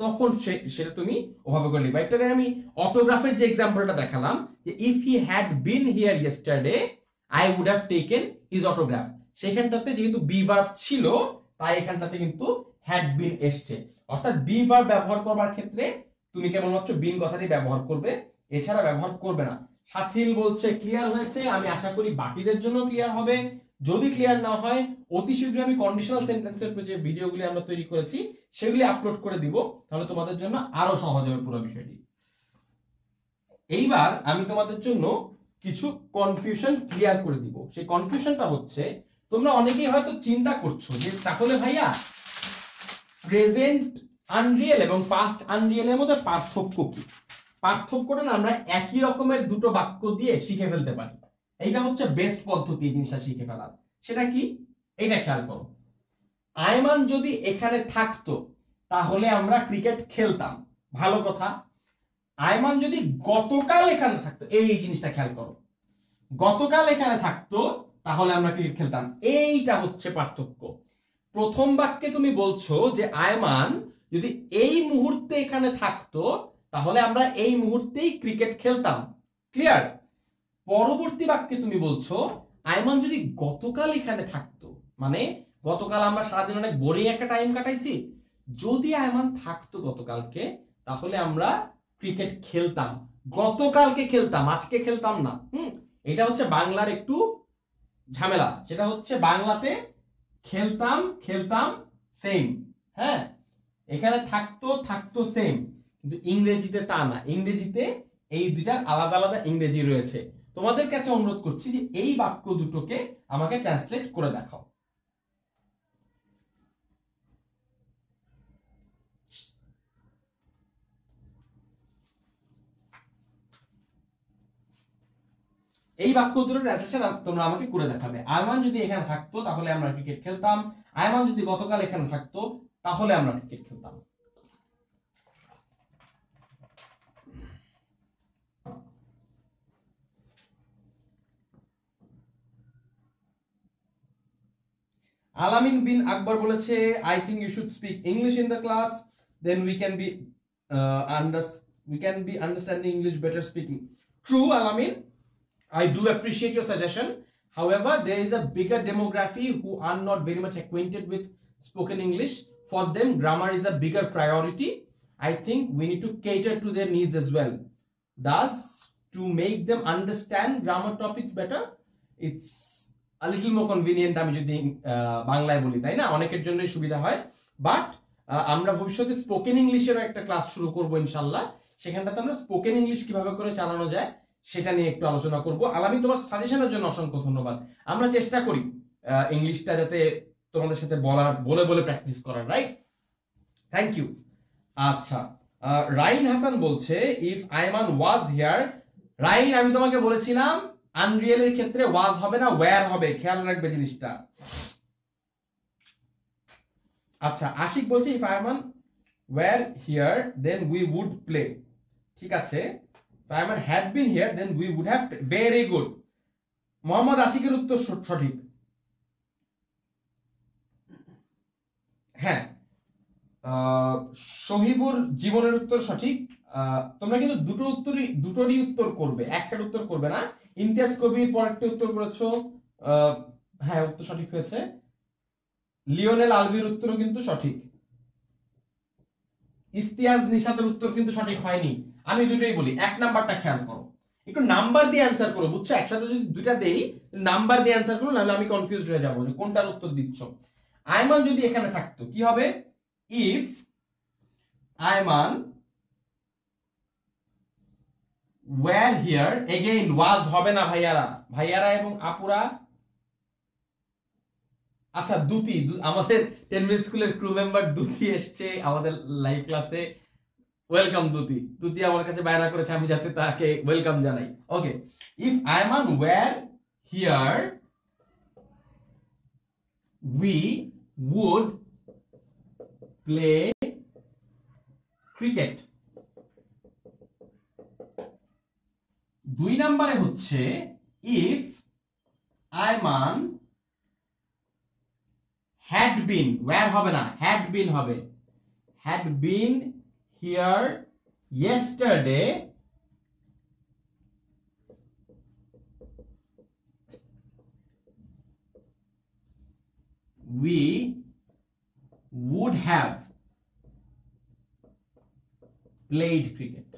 তখন সেটা তুমি ওভাবে করে লিখবা। একটা আমি অটোগ্রাফের যে এক্সাম্পলটা দেখালাম, যে if he had been here yesterday I would have taken his autograph, সেখানটাতে যেহেতু বি ভার্ব ছিল তাই এখানটাতে কিন্তু হ্যাড বিন এসছে। অর্থাৎ বি ভার্ব ব্যবহার করবার ক্ষেত্রে তুমি কেবলমাত্র বিন কথাটি ব্যবহার করবে, এছাড়া ব্যবহার করবে না। সাথিল বলছে ক্লিয়ার হয়েছে, আমি আশা করি বাকিদের জন্য ক্লিয়ার হবে। যদি ক্লিয়ার না হয় অতি শীঘ্রই আমি কন্ডিশনাল সেন্টেন্সের যে ভিডিওগুলি আমরা তৈরি করেছি সেগুলি আপলোড করে দিব, তাহলে তোমাদের জন্য আরো সহজ হবে পুরো বিষয়টি। এইবার আমি তোমাদের জন্য কিছু কনফিউশন ক্লিয়ার করে দিব। সেই কনফিউশনটা হচ্ছে, তোমরা অনেকেই হয়তো চিন্তা করছো যে তাহলে ভাইয়া প্রেজেন্ট আনরিয়েল এবং পাস্ট আনরিয়েলের মধ্যে পার্থক্য কি? পার্থক্যটা না আমরা একই রকমের দুটো বাক্য দিয়ে শিখে ফেলতে পারি। এইটা হচ্ছে বেস্ট পদ্ধতি এই জিনিসটা শিখে ফেলার। সেটা কি? এইটা খেয়াল করো। আয়মান যদি এখানে থাকতো তাহলে আমরা ক্রিকেট খেলতাম, ভালো কথা। আয়মান যদি গতকাল এখানে থাকতো, এই জিনিসটা খেয়াল করো, গতকাল এখানে থাকতো তাহলে আমরা ক্রিকেট খেলতাম। এইটা হচ্ছে পার্থক্য। প্রথম বাক্যে তুমি বলছো যে আয়মান যদি এই মুহূর্তে এখানে থাকতো তাহলে আমরা এই মুহূর্তেই ক্রিকেট খেলতাম, ক্লিয়ার? পরবর্তী বাক্যে তুমি বলছো আয়মান যদি গতকাল এখানে থাকতো, মানে গতকাল আমরা সারাদিন অনেক বোরিং একটা টাইম কাটাইছি, যদি আয়মান থাকতো গতকালকে তাহলে আমরা ক্রিকেট খেলতাম, গতকালকে খেলতাম, আজকে খেলতাম না। এটা হচ্ছে বাংলার একটু ঝামেলা, সেটা হচ্ছে বাংলাতে খেলতাম খেলতাম সেম, হ্যাঁ, এখানে থাকতো থাকতো সেম, কিন্তু ইংরেজিতে তা না। ইংরেজিতে এই দুইটার আলাদা আলাদা ইংরেজি রয়েছে। তোমাদের কাছে অনুরোধ করছি যে এই বাক্য দুটোকে আমাকে ট্রান্সলেট করে দেখাও। এই বাক্য দুটোর ট্রান্সলেশন তোমরা আমাকে করে দেখাবে। আয়মান যদি এখানে থাকতো তাহলে আমরা ক্রিকেট খেলতাম, আয়মান যদি গতকাল এখানে থাকতো তাহলে আমরা ক্রিকেট খেলতাম। আলামিন বিন আকবর বলেছে I think you should speak English in the class, then we can be understanding English better speaking. True Alamin, I do appreciate your suggestion. However, there is a bigger demography who are not very much acquainted with spoken English. For them, grammar is a bigger priority. I think we need to cater to their needs as well. Thus, to make them understand grammar topics better, it's a little more convenient আমি যদি বাংলায় বলি, তাই না? অনেকের জন্যই সুবিধা হয়। বাট আমরা ভবিষ্যতে স্পোকেন ইংলিশেরও একটা ক্লাস শুরু করব ইনশাআল্লাহ, সেখানটাতে আমরা স্পোকেন ইংলিশ কিভাবে করে চালানো যায় সেটা নিয়ে একটু আলোচনা করব। আলামিন, তোমার সাজেশনের জন্য অসংখ্য ধন্যবাদ। আমরা চেষ্টা করি ইংলিশটা যাতে তোমাদের সাথে বলে বলে প্র্যাকটিস করার, রাইট? Thank you. আচ্ছা, রাইন হাসান বলছে ইফ আয়মান ওয়াজ হিয়ার। রাইন, আমি তোমাকে বলেছিলাম আনরিয়েলের ক্ষেত্রে ওয়াজ হবে না, ওয়্যার হবে, খেয়াল রাখবে জিনিসটা। আচ্ছা, আশিক বলছে if Ayman were here then we would play. ঠিক আছে, Ayman had been here, then we would have. Very good. Mohammad আশিকের উত্তর সঠিক। হ্যাঁ, শহীবুর জীবনের উত্তর সঠিক। তোমরা কিন্তু দুটোরই উত্তর করবে, একটার উত্তর করবে না। ইমতিয়াজ কবির পরেরটা উত্তর করেছো, হ্যাঁ উত্তর সঠিক হয়েছে। লিওনেল আলভির উত্তরও কিন্তু সঠিক। ইস্তিয়াজ নিশাতের উত্তর কিন্তু সঠিক হয়নি। আমি দুটোই বলি, এক নাম্বারটা খেয়াল করো, একটু নাম্বার দিয়ে অ্যান্সার করো, বুঝছো? একসাথে যদি দুইটা দেই নাম্বার দিয়ে অ্যান্সার করো, নাহলে আমি কনফিউজড হয়ে যাবো যে কোনটার উত্তর দিচ্ছ। আয়মান যদি এখানে থাকতো কি হবে? If Ayman were here, again was হবে না ভাইয়ারা, ভাইয়ারা এবং আপুরা। আচ্ছা দুতি, আমাদের 10 মিনিট স্কুলের ক্রু মেম্বার দুতি এসছে আমাদের লাইভ ক্লাসে। ওয়েলকাম দুতি, দুতি আমার কাছে বায়না করেছে আমি যাতে তাকে ওয়েলকাম জানাই। Okay, if Ayman were here we would play cricket। 2 নম্বরে হচ্ছে if Ayman had been, where হবে না, had been হবে, had been here yesterday we would have played cricket।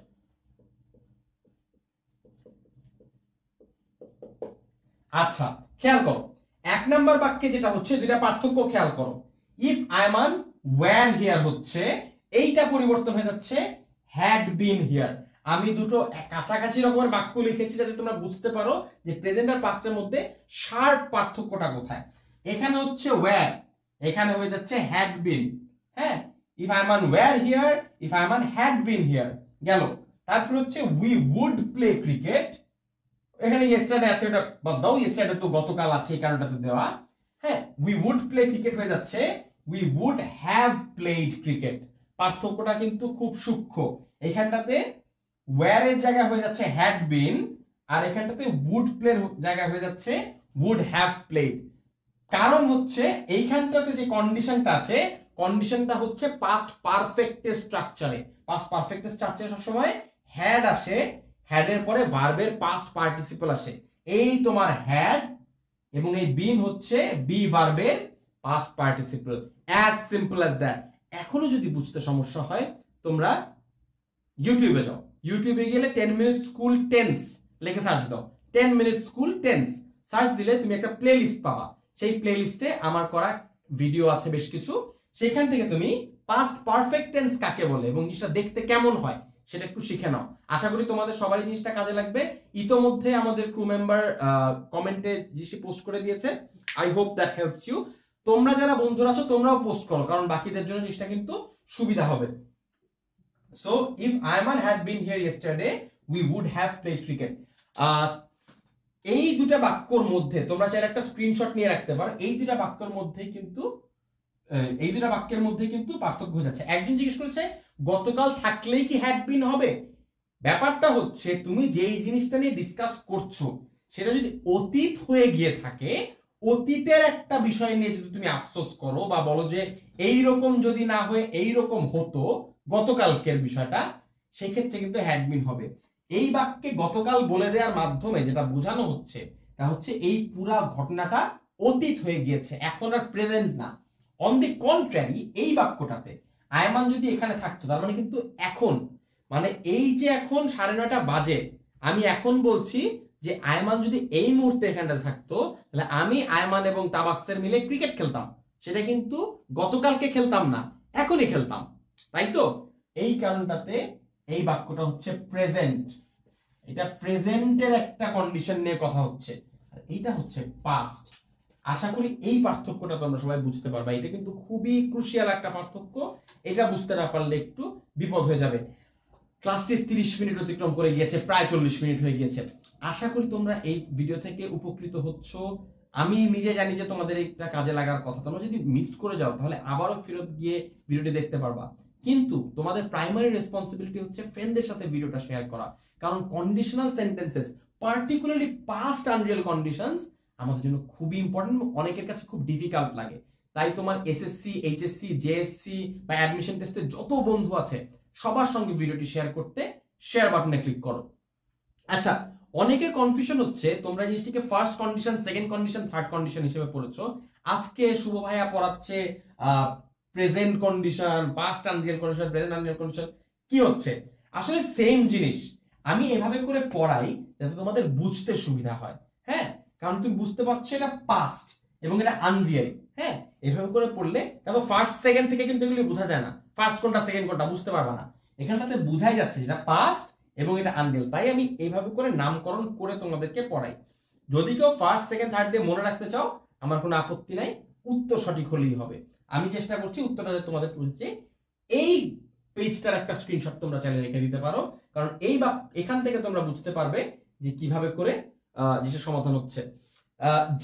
আচ্ছা খেয়াল করো, 1 নম্বর বাক্যে যেটা হচ্ছে দুইটা পার্থক্য খেয়াল করো। ইফ আয়মান ওয়্যার হিয়ার হচ্ছে এইটা পরিবর্তন হয়ে যাচ্ছে হ্যাড বিন হিয়ার। আমি দুটো কাছাকাছি রকমের বাক্য লিখেছি যাতে তোমরা বুঝতে পারো যে প্রেজেন্ট আর পাস্টের মধ্যে শার্প পার্থক্যটা কোথায়। এখানে হচ্ছে ওয়্যার, এখানে হয়ে যাচ্ছে হ্যাড বিন। হ্যাঁ, if Ayman were here, if Ayman had been here গেল। তারপর হচ্ছে উই উড প্লে ক্রিকেট, এখানে ইয়েস্টারডে আছে, ওটা বাদ দাও, ইয়েস্টারডে তো গতকাল আছে এই কারণটাতে দেওয়া। হ্যাঁ, উই উড প্লে ক্রিকেট হয়ে যাচ্ছে we would have played cricket. পার্থক্যটা কিন্তু খুব সূক্ষ্ম। এখানটাতে ওয়্যার এর জায়গায় হয়ে যাচ্ছে হ্যাড বিন, আর এখানটাতে উড প্লে এর জায়গায় হয়ে যাচ্ছে উড হ্যাভ প্লেড। কারণ হচ্ছে এইখানটাতে যে কন্ডিশনটা আছে, কন্ডিশনটা হচ্ছে পাস্ট পারফেক্টের স্ট্রাকচারে। পাস্ট পারফেক্টের স্ট্রাকচারে সবসময় হ্যাড আসে, হ্যাড এর পরে ভার্বের পাস্ট পার্টিসিপল আসে। এই তোমার হ্যাড এবং এই বিন হচ্ছে বি ভার্বের past participle, as simple as that. এখনো যদি বুঝতে সমস্যা হয় তোমরা ইউটিউবে যাও, ইউটিউবে গেলে 10 মিনিট স্কুল টেন্স লিখে সার্চ দাও, 10 মিনিট স্কুল টেন্স সার্চ দিলে তুমি একটা প্লেলিস্ট পাবা। সেই প্লেলিস্টে আমার করা ভিডিও আছে বেশ কিছু, সেখান থেকে তুমি পাস্ট পারফেক্ট টেন্স কাকে বলে এবং জিনিসটা দেখতে কেমন হয় সেটা একটু শিখে নাও। আশা করি তোমাদের সবারই জিনিসটা কাজে লাগবে। ইতোমধ্যে আমাদের ক্রু মেম্বার কমেন্টে জিনিসটি পোস্ট করে দিয়েছে। I hope that helps you. তোমরা যারা বন্ধুরা আছো তোমরাও পোস্ট করো, কারণ বাকিদের জন্য জিনিসটা কিন্তু সুবিধা হবে। So if Ayman had been here yesterday we would have played cricket. এই দুটা বাক্যর মধ্যে তোমরা চাইলে একটা স্ক্রিনশট নিয়ে রাখতে পারো। এই দুটা বাক্যের মধ্যে কিন্তু পার্থক্য হয়ে যাচ্ছে। একজন জিজ্ঞেস করেছে গতকাল থাকলেই কি হ্যাড বিন হবে? ব্যাপারটা হচ্ছে তুমি যেই জিনিসটা নিয়ে ডিসকাস করছো সেটা যদি অতীত হয়ে গিয়ে থাকে, অতীতের একটা বিষয় নিয়ে যদি তুমি আফসোস করো বা বলো যে এই রকম যদি না হয়ে এই রকম হতো গতকালকের বিষয়টা, সেক্ষেত্রে কিন্তু হ্যাড বিন হবে। এই বাক্যে গতকাল বলে দেওয়ার মাধ্যমে যেটা বোঝানো হচ্ছে তা হচ্ছে এই পুরা ঘটনাটা অতীত হয়ে গিয়েছে, এখন আর প্রেজেন্ট না। অন দি কন্ট্রারি এই বাক্যটাতে আয়মান যদি এখানে থাকতো তার মানে কিন্তু এখন, মানে এই যে এখন 9:30 বাজে, আমি এখন বলছি যে আয়মান যদি এই মুহূর্তে এখানটা থাকতো তাহলে আমি আয়মান এবং তাবাসসের মিলে ক্রিকেট খেলতাম, সেটা কিন্তু গতকালকে খেলতাম না, এখনই খেলতাম, তাই তো? এই কারণটাতে এই বাক্যটা হচ্ছে প্রেজেন্ট। এটা প্রেজেন্টের একটা কন্ডিশন নিয়ে কথা হচ্ছে, আর এইটা হচ্ছে পাস্ট। আশা করি এই পার্থক্যটা তোমরা সবাই বুঝতে পারবে। এটা কিন্তু খুবই ক্রুশিয়াল একটা পার্থক্য, এটা বুঝতে না পারলে একটু বিপদ হয়ে যাবে। ক্লাসটি 30 মিনিট অতিক্রম করে গিয়েছে, প্রায় 40 মিনিট হয়ে গিয়েছে। আশা করি তোমরা এই ভিডিও থেকে উপকৃত হচ্ছ। আমি নিজে জানি যে তোমাদের এটা কাজে লাগার কথা। তোমরা যদি মিস করে যাও তাহলে আবারও ফেরত গিয়ে ভিডিওটি দেখতে পারবা, কিন্তু তোমাদের প্রাইমারি রেসপন্সিবিলিটি হচ্ছে ফ্রেন্ডদের সাথে ভিডিওটা শেয়ার করা, কারণ conditional sentences, particularly past unreal conditions আমাদের জন্য খুবই ইম্পর্টেন্ট, অনেকের কাছে খুব ডিফিকাল্ট লাগে। তাই তোমার এসএসসি, এইচএসসি, জেএসসি বা অ্যাডমিশন টেস্টে যত বন্ধু আছে সবার সঙ্গে ভিডিওটি শেয়ার করতে শেয়ার বাটনে ক্লিক করো। আচ্ছা, অনেকে কনফিউশন হচ্ছে, তোমরা জিনিসটিকে first condition, second condition, third condition হিসেবে পড়েছো। আজকে শুভ ভাইয়া পড়াচ্ছে present condition, past unreal condition, present unreal condition. কি হচ্ছে? আসলে সেম জিনিস আমি এভাবে করে পড়াই যাতে তোমাদের বুঝতে সুবিধা হয়। হ্যাঁ, কারণ তুমি বুঝতে পারছো এটা পাস্ট এবং এটা আনরিয়াল। হ্যাঁ, এভাবে করে পড়লে দেখো ফার্স্ট সেকেন্ড থেকে কিন্তু এগুলি বোঝা যায় না, ফার্স্ট কোনটা সেকেন্ড কোনটা বুঝতে পারবা না। এখানটাতে বোঝাই যাচ্ছে যেটা পাস্ট এবং এটা আনরিয়েল, তাই আমি এইভাবে করে নামকরণ করে তোমাদেরকে পড়াই। যদি কেউ ফার্স্ট সেকেন্ড থার্ড দিয়ে মনে রাখতে চাও আমার কোনো আপত্তি নাই, উত্তর সঠিক হলেই হবে। আমি চেষ্টা করছি উত্তরটা তোমাদের বলছি। এই পেজটার একটা স্ক্রিনশট তোমরা চাইলে রেখে দিতে পারো, কারণ এই বা এখান থেকে তোমরা বুঝতে পারবে যে কিভাবে করে জিনিসের সমাধান হচ্ছে।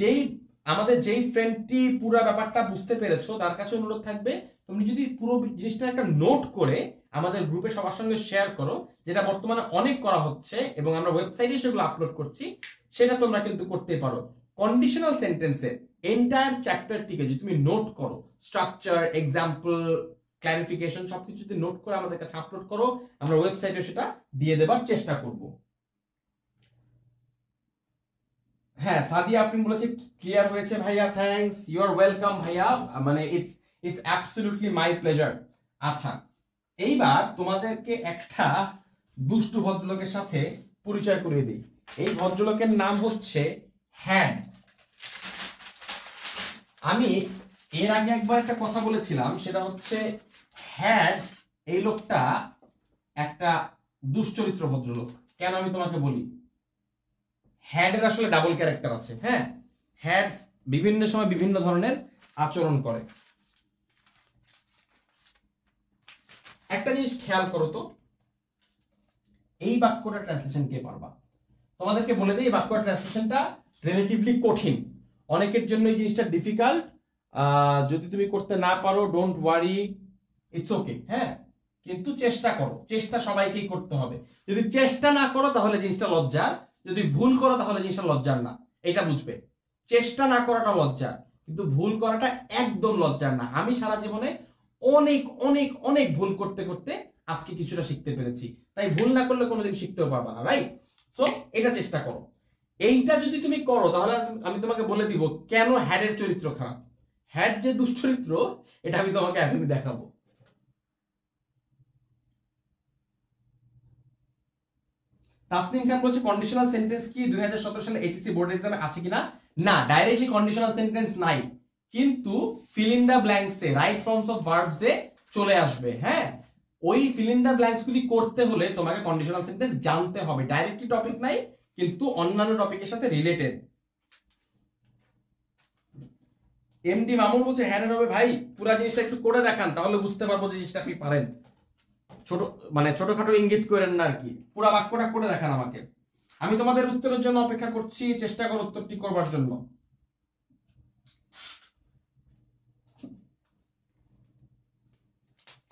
যেই ফ্রেন্ডটি পুরো ব্যাপারটা বুঝতে পেরেছো তার কাছে অনুরোধ থাকবে তুমি যদি পুরো জিনিসটা একটা নোট করে আমাদের গ্রুপে সবার সঙ্গে শেয়ার করো, যেটা বর্তমানে অনেক করা হচ্ছে এবং আমরা ওয়েবসাইটে সেগুলো আপলোড করছি, সেটা তোমরা কিন্তু করতে পারো। কন্ডিশনাল সেন্টেন্সের এন্টায়ার চ্যাপ্টারটিকে যদি তুমি নোট করো, স্ট্রাকচার, এক্সাম্পল, ক্লারিফিকেশন সবকিছু যদি নোট করে আমাদের কাছে আপলোড করো, আমরা ওয়েবসাইটে সেটা দিয়ে দেবার চেষ্টা করব। হ্যাঁ, সাদিয়া আফরিন বলেছে ক্লিয়ার হয়েছে ভাইয়া, থ্যাঙ্কস, ইউ আর ওয়েলকাম ভাইয়া, মানে ইটস অ্যাবসলিউটলি মাই প্লেজার। আচ্ছা, এইবার তোমাদেরকে একটা দুষ্টু ভদ্রলোকের সাথে পরিচয় করিয়ে দিই। এই ভদ্রলোকের নাম হচ্ছে হ্যাড। আমি এর আগে একবার একটা কথা বলেছিলাম, সেটা হচ্ছে হ্যাড এই লোকটা একটা দুশ্চরিত্র ভদ্রলোক। কেন আমি তোমাকে বলি, হ্যাডের আসলে ডাবল ক্যারেক্টার আছে। হ্যাঁ, হ্যাড বিভিন্ন সময় বিভিন্ন ধরনের আচরণ করে। একটা জিনিস খেয়াল করো তো, এই বাক্যটা ট্রান্সলেশন কে পারবা? তোমাদেরকে বলে দিই, এই বাক্যটা ট্রান্সলেশনটা রিলেটিভলি কঠিন, অনেকের জন্য এই জিনিসটা ডিফিকাল্ট। যদি তুমি করতে না পারো ডোন্ট ওয়ারি, ইটস ওকে। হ্যাঁ, কিন্তু চেষ্টা করো, চেষ্টা সবাইকেই করতে হবে। যদি চেষ্টা না করো তাহলে জিনিসটা লজ্জার, যদি ভুল করো তাহলে জিনিসটা লজ্জার না, এটা বুঝবে। চেষ্টা না করাটা লজ্জার, কিন্তু ভুল করাটা একদম লজ্জার না। আমি সারা জীবনে অনেক অনেক অনেক ভুল করতে করতে আজকে কিছুটা শিখতে পেরেছি, তাই ভুল না করলে কোনোদিন শিখতেও পারবা না, রাইট? সো এটা চেষ্টা করো। এইটা যদি তুমি করো তাহলে আমি তোমাকে বলে দিব কেন হ্যাডের চরিত্র খারাপ। হ্যাড যে দুশ্চরিত্র এটা আমি তোমাকে এখনই দেখাবো। তাসনিম খান বলছে কন্ডিশনাল সেন্টেন্স কি 2017 সালে এইচএসসি বোর্ড এক্সামে আছে কিনা? না, ডাইরেক্টলি কন্ডিশনাল সেন্টেন্স নাই, কিন্তু ফিল ইন দা ব্ল্যাঙ্কস এ রাইট ফর্মস অফ ভার্বস এ চলে আসবে। হ্যাঁ, ওই ফিল ইন দা ব্ল্যাঙ্কস গুলি করতে হলে তোমাকে কন্ডিশনাল সেন্টেন্স জানতে হবে। ডাইরেক্টলি টপিক নাই, কিন্তু অন্যান্য টপিকের সাথে রিলেটেড। এমডি মামুন বলছে হ্যাঁ হবে ভাই, পুরো জিনিসটা একটু করে দেখান তাহলে বুঝতে পারবো যে জিনিসটা আপনি পারেন। ছোট মানে ছোটখাটো ইঙ্গিত করেন না আর কি, পুরো বাক্যটা করে দেখান আমাকে। আমি তোমাদের উত্তরের জন্য অপেক্ষা করছি, চেষ্টা করো উত্তরটি করবার জন্য।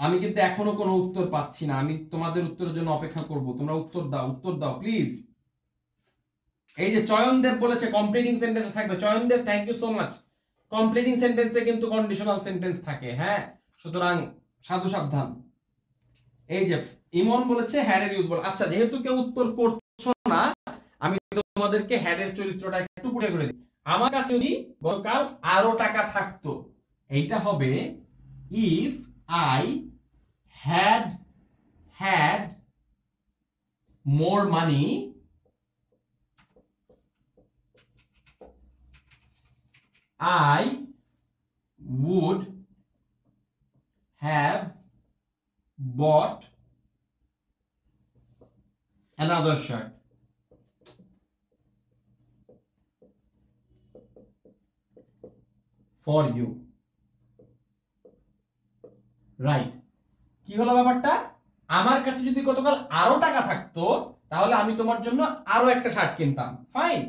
আমি কিন্তু এখনো কোনো উত্তর পাচ্ছি না, আমি তোমাদের উত্তরের জন্য অপেক্ষা করব। তোমরা উত্তর দাও, উত্তর দাও প্লিজ। এই যে চয়নদেব বলেছে কমপ্লিটিং সেন্টেন্স থাকবে। Chayan Dev thank you so much. Completing সেন্টেন্সে কিন্তু কন্ডিশনাল সেন্টেন্স থাকে। হ্যাঁ, সুতরাং সাধু সাবধান। এই যে ইমন বলেছে হ্যাডের ইউজ বল। আচ্ছা, যেহেতু কেউ উত্তর করছো না, আমি তোমাদেরকে হ্যাডের চরিত্রটা একটু পড়ে করে দিই। আমার কাছে যদি গতকাল আরো টাকা থাকতো, এইটা হবে if I had had more money I would have bought another shirt. For you. Right. কি হলো ব্যাপারটা? আমার কাছে যদি গতকাল আরো টাকা থাকতো তাহলে আমি তোমার জন্য আরো একটা শার্ট কিনতাম। Fine.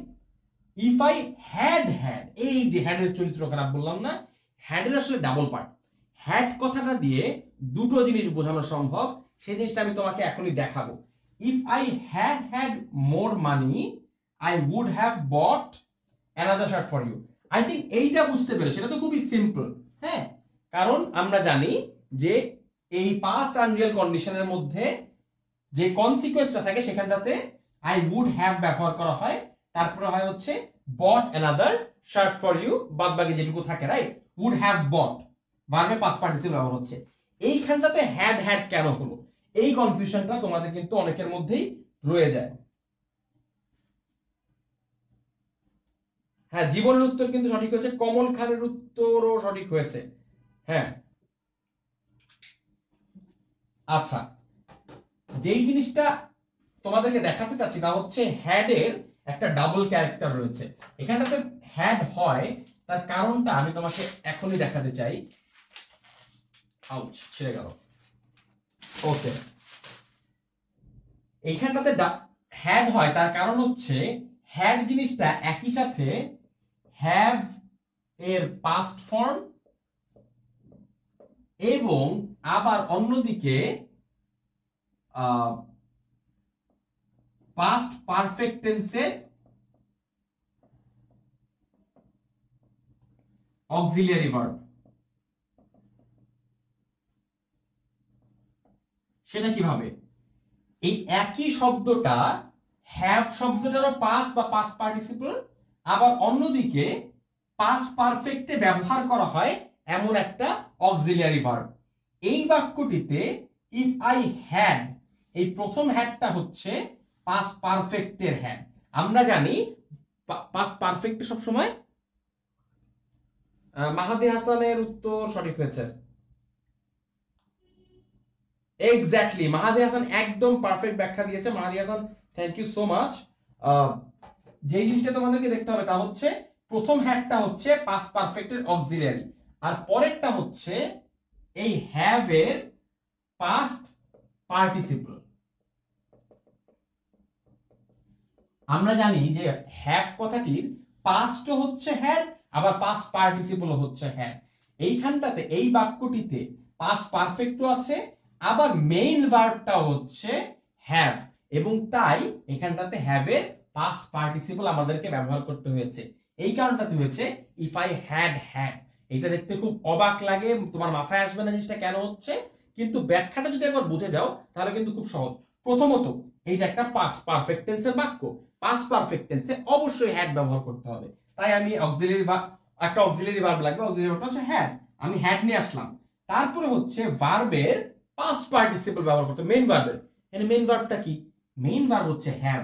If I had had, এই যে হ্যাডের চরিত্র খারাপ বললাম না, হ্যাডের আসলে ডাবল পার্ট। হ্যাড কথাটা দিয়ে দুটো জিনিস বোঝানো সম্ভব, সেই জিনিসটা আমি তোমাকে এখনই দেখাবো। If I had had more money I would have bought another shirt for you. I think এইটা বুঝতে পেরেছো, এটা তো খুবই সিম্পল। হ্যাঁ, কারণ আমরা জানি যে এই পাস্ট আনরিয়াল কন্ডিশনের মধ্যে যে কনসিকুয়েন্সটা থাকে সেখানটাতে আই উড হ্যাভ ব্যবহার করা হয়, তারপরে হয় হচ্ছে bought another shirt for you, বাদ বাকি যেটুকু থাকে, রাইট? উড হ্যাভ বট ভার্বে পাস্ট পার্টিসিপল ব্যবহার হচ্ছে। এইখানটাতে হ্যাড হ্যাড কেন হলো, এই কনফিউশনটা তোমাদের কিন্তু অনেকের মধ্যেই রয়ে যায়। হ্যাঁ, জীবনের উত্তর কিন্তু সঠিক হয়েছে, কমল খানের উত্তরও সঠিক হয়েছে। হ্যাঁ, আচ্ছা, যেই জিনিসটা তোমাদেরকে দেখাতে চাচ্ছি তা হচ্ছে হ্যাডের একটা ডাবল ক্যারেক্টার রয়েছে। এখানটাতে হ্যাড হয় তার কারণটা আমি তোমাকে এখনই দেখাতে চাই। আউচ, ছিঁড়ে গেল। ওকে, এইখানটাতে হ্যাড হয় তার কারণ হচ্ছে হ্যাড জিনিসটা একই সাথে হ্যাভ এর পাস্ট ফর্ম এবং আবার অন্যদিকে পাস্ট পারফেক্ট টেন্সের অক্সিলিয়ারি ভার্ব। সেটা কিভাবে? এই একই শব্দটা হ্যাভ শব্দটারও পাস্ট বা পাস্ট পার্টিসিপল, আবার অন্যদিকে পাস্ট পারফেক্টে ব্যবহার করা হয় এমন একটা অক্সিলিয়ারি ভার্ব। এই বাক্যটিতে ইফ আই হ্যাড, এই প্রথম হ্যাডটা হচ্ছে পাস্ট পারফেক্টের হ্যাড। আমরা জানি পাস্ট পারফেক্ট সব সময় মাহাদি হাসানের উত্তর সঠিক হয়েছে। এক্স্যাক্টলি, মাহাদি হাসান একদম পারফেক্ট ব্যাখ্যা দিয়েছে। Mahadi Hasan, thank you so much. যে জিনিসটা তোমাদেরকে দেখতে হবে তা হচ্ছে প্রথম হ্যাডটা হচ্ছে পাস্ট পারফেক্টের অক্সিলিয়ারি, আর পরেরটা হচ্ছে এই হ্যাভ এর পাস্ট পার্টিসিপল। আমরা জানি যে হ্যাভ কথাটির পাস্ট হচ্ছে হ্যাড, আবার পাস্ট পার্টিসিপল হচ্ছে হ্যাড। এইখানটাতে এই বাক্যটিতে পাস্ট পারফেক্টও আছে, আবার মেইন ভার্বটা হচ্ছে হ্যাভ, এবং তাই এখানটাতে হ্যাভ এর পাস্ট পার্টিসিপল আমাদেরকে ব্যবহার করতে হয়েছে। এই কারণটাতে হয়েছে ইফ আই হ্যাড হ্যাড। এটা দেখতে খুব অবাক লাগে, তোমার মাথায় আসবে না জিনিসটা কেন হচ্ছে, কিন্তু ব্যাখ্যাটা যদি একবার বুঝে যাও তাহলে কিন্তু খুব সহজ। প্রথমত, এই যে একটা পাস্ট পারফেক্ট টেন্সের বাক্য, পাস্ট পারফেক্ট টেন্সে অবশ্যই হ্যাড ব্যবহার করতে হবে। তাই আমি অক্সিলিয়ারি একটা অক্সিলিয়ারি ভার্ব লাগবে, অক্সিলিয়ারি ভার্বটা হচ্ছে হ্যাড, আমি হ্যাড নিয়ে আসলাম। তারপরে হচ্ছে ভার্বের পাস্ট পার্টিসিপল ব্যবহার করতে, মেইন ভার্বের। এখানে মেইন ভার্বটা কি? মেইন ভার্ব হচ্ছে হ্যাভ।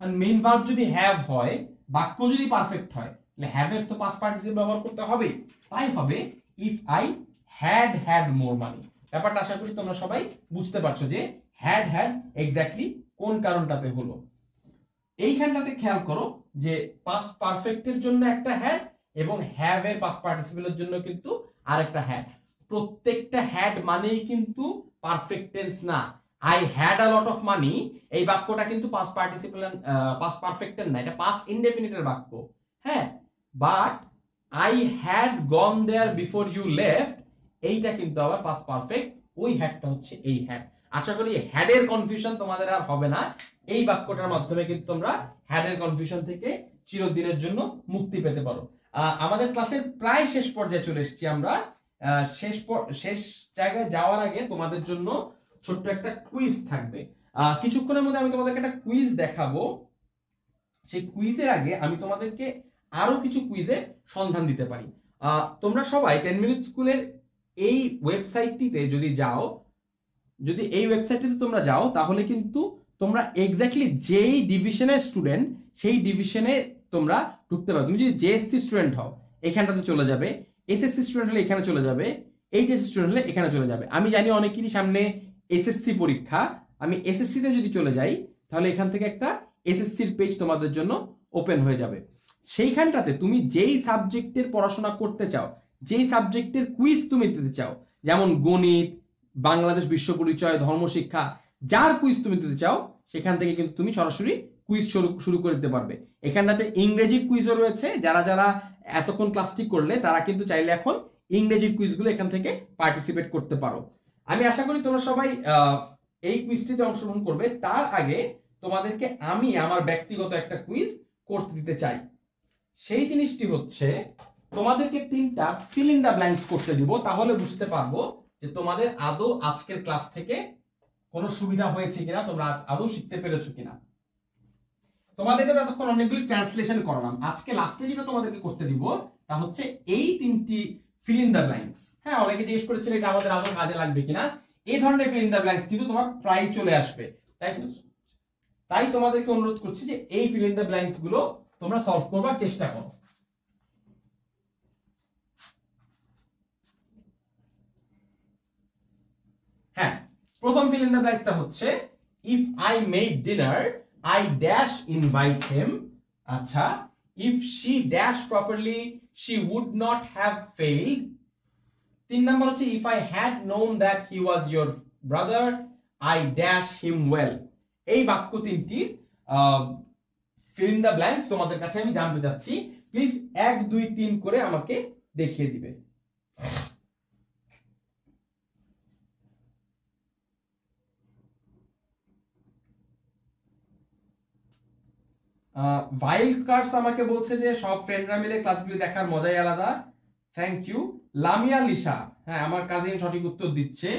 আর মেইন ভার্ব যদি হ্যাভ হয়, বাক্য যদি পারফেক্ট হয়, তাহলে হ্যাভ এর তো পাস্ট পার্টিসিপল ব্যবহার করতে হবে। তাই হবে ইফ আই হ্যাড মোর মানি। ব্যাপারটা আশা করি তোমরা সবাই বুঝতে পারছো যে হ্যাড এক্স্যাক্টলি কোন কারণটাতে হলো। এইখানটাতে খেয়াল করো যে পাস্ট পারফেক্টের জন্য একটা হ্যাড এবং হ্যাভ এর পাস্ট পার্টিসিপলের জন্য কিন্তু আরেকটা হ্যাড। প্রত্যেকটা হ্যাড মানেই কিন্তু পারফেক্ট টেন্স না। I had a lot of money, এই বাক্যটা কিন্তু পাস্ট পার্টিসিপল পাস্ট পারফেক্টের না, এটা পাস্ট ইনডেফিনিটের বাক্য। হ্যাঁ, but I had gone there before you left, এইটা কিন্তু আবার পাস্ট পারফেক্ট, ওই হ্যাডটা হচ্ছে এই হ্যাড। আশা করি হ্যাডের কনফিউশন তোমাদের আর হবে না। এই বাক্যটার মাধ্যমে কিন্তু তোমরা হ্যাডের কনফিউশন থেকে চিরদিনের জন্য মুক্তি পেতে পারো। আমাদের ক্লাসের প্রায় শেষ পর্যায়ে চলে এসেছি আমরা। শেষ জায়গায় যাওয়ার আগে তোমাদের জন্য ছোট্ট একটা কুইজ থাকবে। কিছুক্ষণের মধ্যে আমি তোমাদেরকে একটা কুইজ দেখাবো। সেই কুইজের আগে আমি তোমাদেরকে আরো কিছু কুইজের সন্ধান দিতে পারি। তোমরা সবাই 10 মিনিট স্কুলের এই ওয়েবসাইটটিতে যদি যাও, যদি এই ওয়েবসাইটটিতে তোমরা যাও, তাহলে কিন্তু তোমরা এক্স্যাক্টলি যেই ডিভিশনের স্টুডেন্ট সেই ডিভিশনে তোমরা ঢুকতে পারো। তুমি যদি জেএসসি স্টুডেন্ট হও এখানটাতে চলে যাবে, এসএসসি স্টুডেন্ট হলে এখানে চলে যাবে, এইচএসসি স্টুডেন্ট হলে এখানে চলে যাবে। আমি জানি অনেকেরই সামনে এসএসসি পরীক্ষা, আমি এসএসসি তে যদি চলে যাই তাহলে এখান থেকে একটা এসএসসির পেজ তোমাদের জন্য ওপেন হয়ে যাবে। সেইখানটাতে তুমি যেই সাবজেক্টের পড়াশোনা করতে চাও, যেই সাবজেক্টের কুইজ তুমি দিতে চাও, যেমন গণিত, বাংলাদেশ বিশ্ব পরিচয়, ধর্মশিক্ষা, যার কুইজ তুমি দিতে চাও সেখান থেকে কিন্তু তুমি সরাসরি কুইজ শুরু করে দিতে পারবে। এখানটাতে ইংরেজির কুইজও রয়েছে, যারা যারা এতক্ষণ ক্লাসটি করলে তারা কিন্তু চাইলে এখন ইংরেজির কুইজগুলো এখান থেকে পার্টিসিপেট করতে পারো। আমি আশা করি তোমরা সবাই এই কুইজটিতে অংশগ্রহণ করবে। তার আগে তোমাদেরকে আমি আমার ব্যক্তিগত একটা কুইজ করতে দিতে চাই। সেই জিনিসটি হচ্ছে তোমাদেরকে 3টা ফিল ইন দ্য ব্ল্যাঙ্কস করতে দিব, তাহলে বুঝতে পারবো যে তোমাদের আদৌ আজকের ক্লাস থেকে কোনো সুবিধা হয়েছে কিনা, তোমরা আদৌ শিখতে পেরেছো কিনা। তোমাদেরকে ততক্ষণ অনেকগুলি ট্রান্সলেশন করালাম, আজকে লাস্টে যেটা তোমাদেরকে করতে দিব তা হচ্ছে এই 3টি ফিল ইন দ্য ব্ল্যাঙ্কস। হ্যাঁ, অনেকে জিজ্ঞেস করেছিল এটা আমাদের আদৌ কাজে লাগবে কিনা। এই ধরনের ফিল ইন দ্য ব্ল্যাঙ্কস কিন্তু তোমার প্রায় চলে আসবে, তাই তোমাদেরকে অনুরোধ করছি যে এই ফিল ইন দ্য ব্ল্যাঙ্কস গুলো তোমরা সলভ করবার চেষ্টা করো। হ্যাঁ, প্রথম ফিল ইন দ্য ব্ল্যাঙ্কসটা হচ্ছে if I made dinner I dash invite him. আচ্ছা, if she dash properly she would not have failed. 3 number হচ্ছে if I had known that he was your brother I dash him well. এই বাক্য তিনটির fill in the blanks তোমাদের কাছে আমি জানতে চাচ্ছি, প্লিজ 1 2 3 করে আমাকে দেখিয়ে দিবে। ভাইল্ড কার্ডস আমাকে বলছে যে সব ফ্রেন্ডরা মিলে ক্লাসগুলি দেখার মজাই আলাদা, থ্যাংক ইউ। লামিয়া লিসা, হ্যাঁ আমার কাজিন সঠিক উত্তর দিচ্ছে।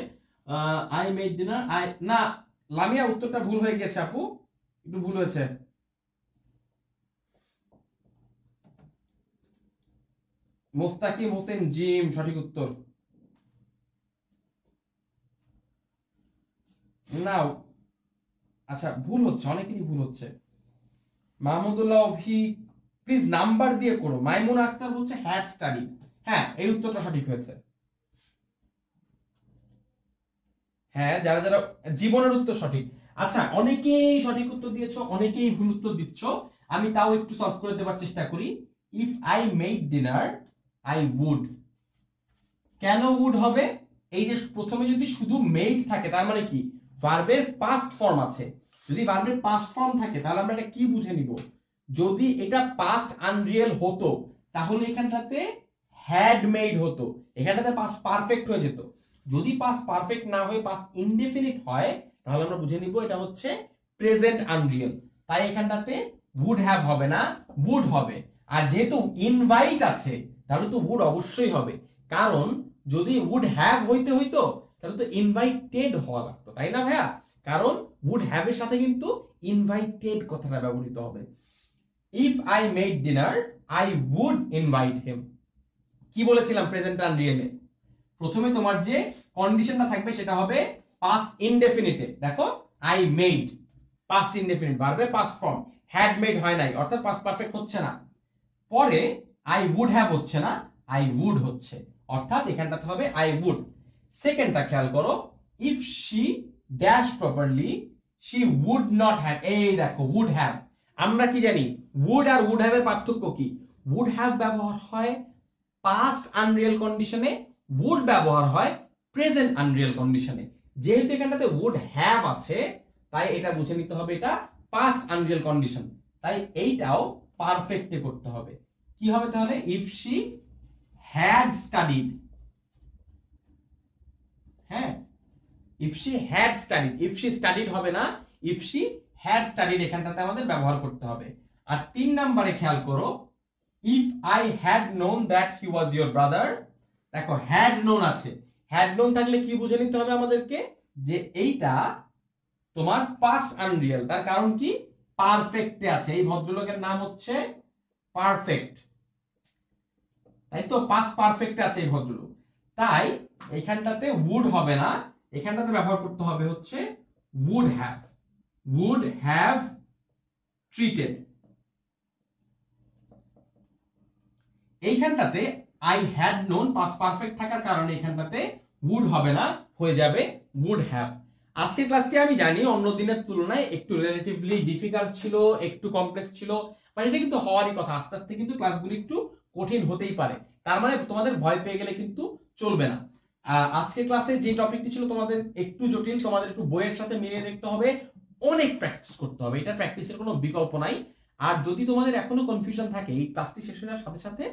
আই মেড ডিনার আই, না লামিয়া উত্তরটা ভুল হয়ে গেছে আপু, একটু ভুল হয়েছে। মোস্তাকিম হোসেন জিম সঠিক উত্তর। না আচ্ছা ভুল হচ্ছে, অনেকেরই ভুল হচ্ছে। মাহমুদুল্লাহ অভি প্লিজ নাম্বার দিয়ে করো। মাইমুনা আক্তার বলছে হ্যাড স্টাডি, হ্যাঁ এই উত্তরটা সঠিক হয়েছে। হ্যাঁ যারা যারা জীবনের উত্তর সঠিক। আচ্ছা অনেকেই সঠিক উত্তর দিয়েছো, অনেকেই ভুল উত্তর দিচ্ছ, আমি তাও একটু সলভ করে দেওয়ার চেষ্টা করি। If I made dinner I would, কেন উড হবে? এই যে প্রথমে যদি শুধু মেড থাকে তার মানে কি ভার্বের পাস্ট ফর্ম আছে। যদি ভার্বের পাস্ট ফর্ম থাকে তাহলে আমরা এটা কি বুঝে নিব, যদি এটা পাস্ট আনরিয়েল হতো তাহলে এখানটাতে হ্যাড মেড হতো, এখানটাতে পাস্ট পারফেক্ট হয়ে যেত। যদি পাস্ট পারফেক্ট না হয়ে পাস্ট ইনডেফিনিট হয় তাহলে আমরা বুঝে নিব এটা হচ্ছে প্রেজেন্ট আনরিয়েল। তাই এখানটাতে উড হ্যাভ হবে না, উড হবে। আর যেহেতু ইনভাইট আছে তাহলে তো উড অবশ্যই হবে, কারণ যদি উড হ্যাভ হইতে হইতো তাহলে তো ইনভাইটেড হওয়া লাগতো, তাই না ভাইয়া? কারণ উড হ্যাভ এর সাথে কিন্তু ইনভাইটেড কথাটা ব্যবহৃত হবে। If I made dinner I would invite him. কি বলেছিলাম প্রেজেন্ট আনরিয়েলে? প্রথমে তোমার যে কন্ডিশনটা থাকবে সেটা হবে পাস্ট ইনডেফিনিটে। দেখো আই মেড পাস্ট ইনডেফিনিট, ভার্বের পাস্ট ফর্ম, হ্যাড মেড হয় নাই অর্থাৎ পাস্ট পারফেক্ট হচ্ছে না। পরে আই উড হ্যাভ হচ্ছে না, আই উড হচ্ছে, অর্থাৎ এখানটাতে হবে আই উড। সেকেন্ডটা খেয়াল করো, if she dash properly she would not have. এই দেখো উড হ্যাভ, আমরা কি জানি উড আর উড হ্যাভ এর পার্থক্য কি? উড হ্যাভ ব্যবহার হয় পাস্ট আনরিয়েল কন্ডিশনে, উড ব্যবহার হয় প্রেজেন্ট আনরিয়েল কন্ডিশনে। যেহেতু এখানটাতে উড হ্যাভ আছে তাই এটা বুঝে নিতে হবে এটা পাস্ট আনরিয়েল কন্ডিশন, তাই এইটাও পারফেক্টে করতে হবে। কি হবে তাহলে? ইফ শি হ্যাড স্টাডিড, হ্যাঁ if she had studied, if she studied হবে না, ইফ শি হ্যাড স্টাডিড এখানটাতে আমাদের ব্যবহার করতে হবে। আর 3 নম্বরে খেয়াল করো, if I had known that he was your brother. দেখো হ্যাড নোন আছে, হ্যাড নোন থাকলে কি বুঝে নিতে হবে আমাদেরকে, যে এইটা তোমার পাস্ট আনরিয়েল। তার কারণ কি? পারফেক্টে আছে, এই ভদ্রলোকের নাম হচ্ছে পারফেক্ট, তাই তো পাস্ট পারফেক্টে আছে এই ভদ্রলোক। তাই এখানটাতে উড হবে না, এখানটাতে ব্যবহার করতে হবে হচ্ছে would have, would have treated। এইখানটাতে I had known past perfect থাকার কারণে এখানটাতে would হবে না, হয়ে যাবে would have। আজকের ক্লাসটি আমি জানি অন্য দিনের তুলনায় একটু রিলেটিভলি ডিফিকাল্ট ছিল, একটু কমপ্লেক্স ছিল, মানে এটা কিন্তু হওয়ারই কথা। আস্তে আস্তে কিন্তু ক্লাসগুলো একটু কঠিন হতেই পারে, তার মানে তোমাদের ভয় পেয়ে গেলে কিন্তু চলবে না। আজকের ক্লাসে যে টপিকটি ছিল তোমাদের একটু জটিল, তোমাদের একটু বইয়ের সাথে মিলিয়ে দেখতে হবে, অনেক প্র্যাকটিস করতে হবে, এটা প্র্যাকটিসের কোনো বিকল্প নাই। আর যদি তোমাদের এখনো কনফিউশন থাকে এই ক্লাসটি শেষ হওয়ার সাথে সাথে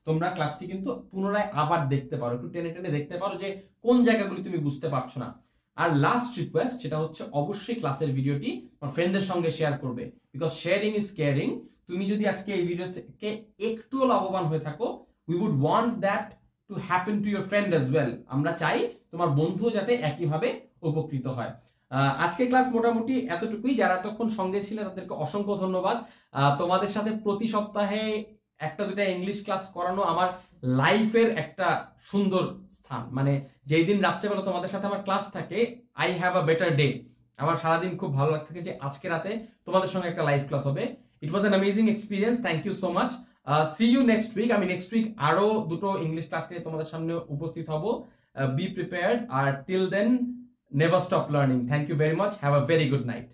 তোমরা ক্লাসটি কিন্তু পুনরায় আবার দেখতে পারো, একটু টেনে টেনে দেখতে পারো যে কোন জায়গাগুলি তুমি বুঝতে পারছো না। আর লাস্ট রিকোয়েস্ট সেটা হচ্ছে অবশ্যই ক্লাসের ভিডিওটি তোমার ফ্রেন্ডদের সঙ্গে শেয়ার করবে, বিকজ শেয়ারিং ইজ কেয়ারিং। তুমি যদি আজকে এই ভিডিও থেকে একটুও লাভবান হয়ে থাকো, we would want that to happen to your friend as well. আমরা চাই তোমার বন্ধু যাতে একইভাবে উপকৃত হয়। আজকের ক্লাস মোটামুটি এতটুকুই। যারা এতক্ষণ সঙ্গে ছিল তাদেরকে অসংখ্য ধন্যবাদ। তোমাদের সাথে প্রতি সপ্তাহে একটা দুটা ইংলিশ ক্লাস করানো আমার লাইফের একটা সুন্দর স্থান। মানে যেই দিন রাত্রেবেলা তোমাদের সাথে আমার ক্লাস থাকে, I have a better day. আমার সারাদিন খুব ভালো লাগে যে আজকে রাতে তোমাদের সঙ্গে একটা লাইভ ক্লাস হবে। It was an amazing experience, thank you so much. See you next week. আমি নেক্সট উইক আরো দুটো ইংলিশ ক্লাস নিয়ে তোমাদের সামনে উপস্থিত হব। বি প্রিপেয়ার্ড, আর till then never stop learning. Thank you very much, have a very good night.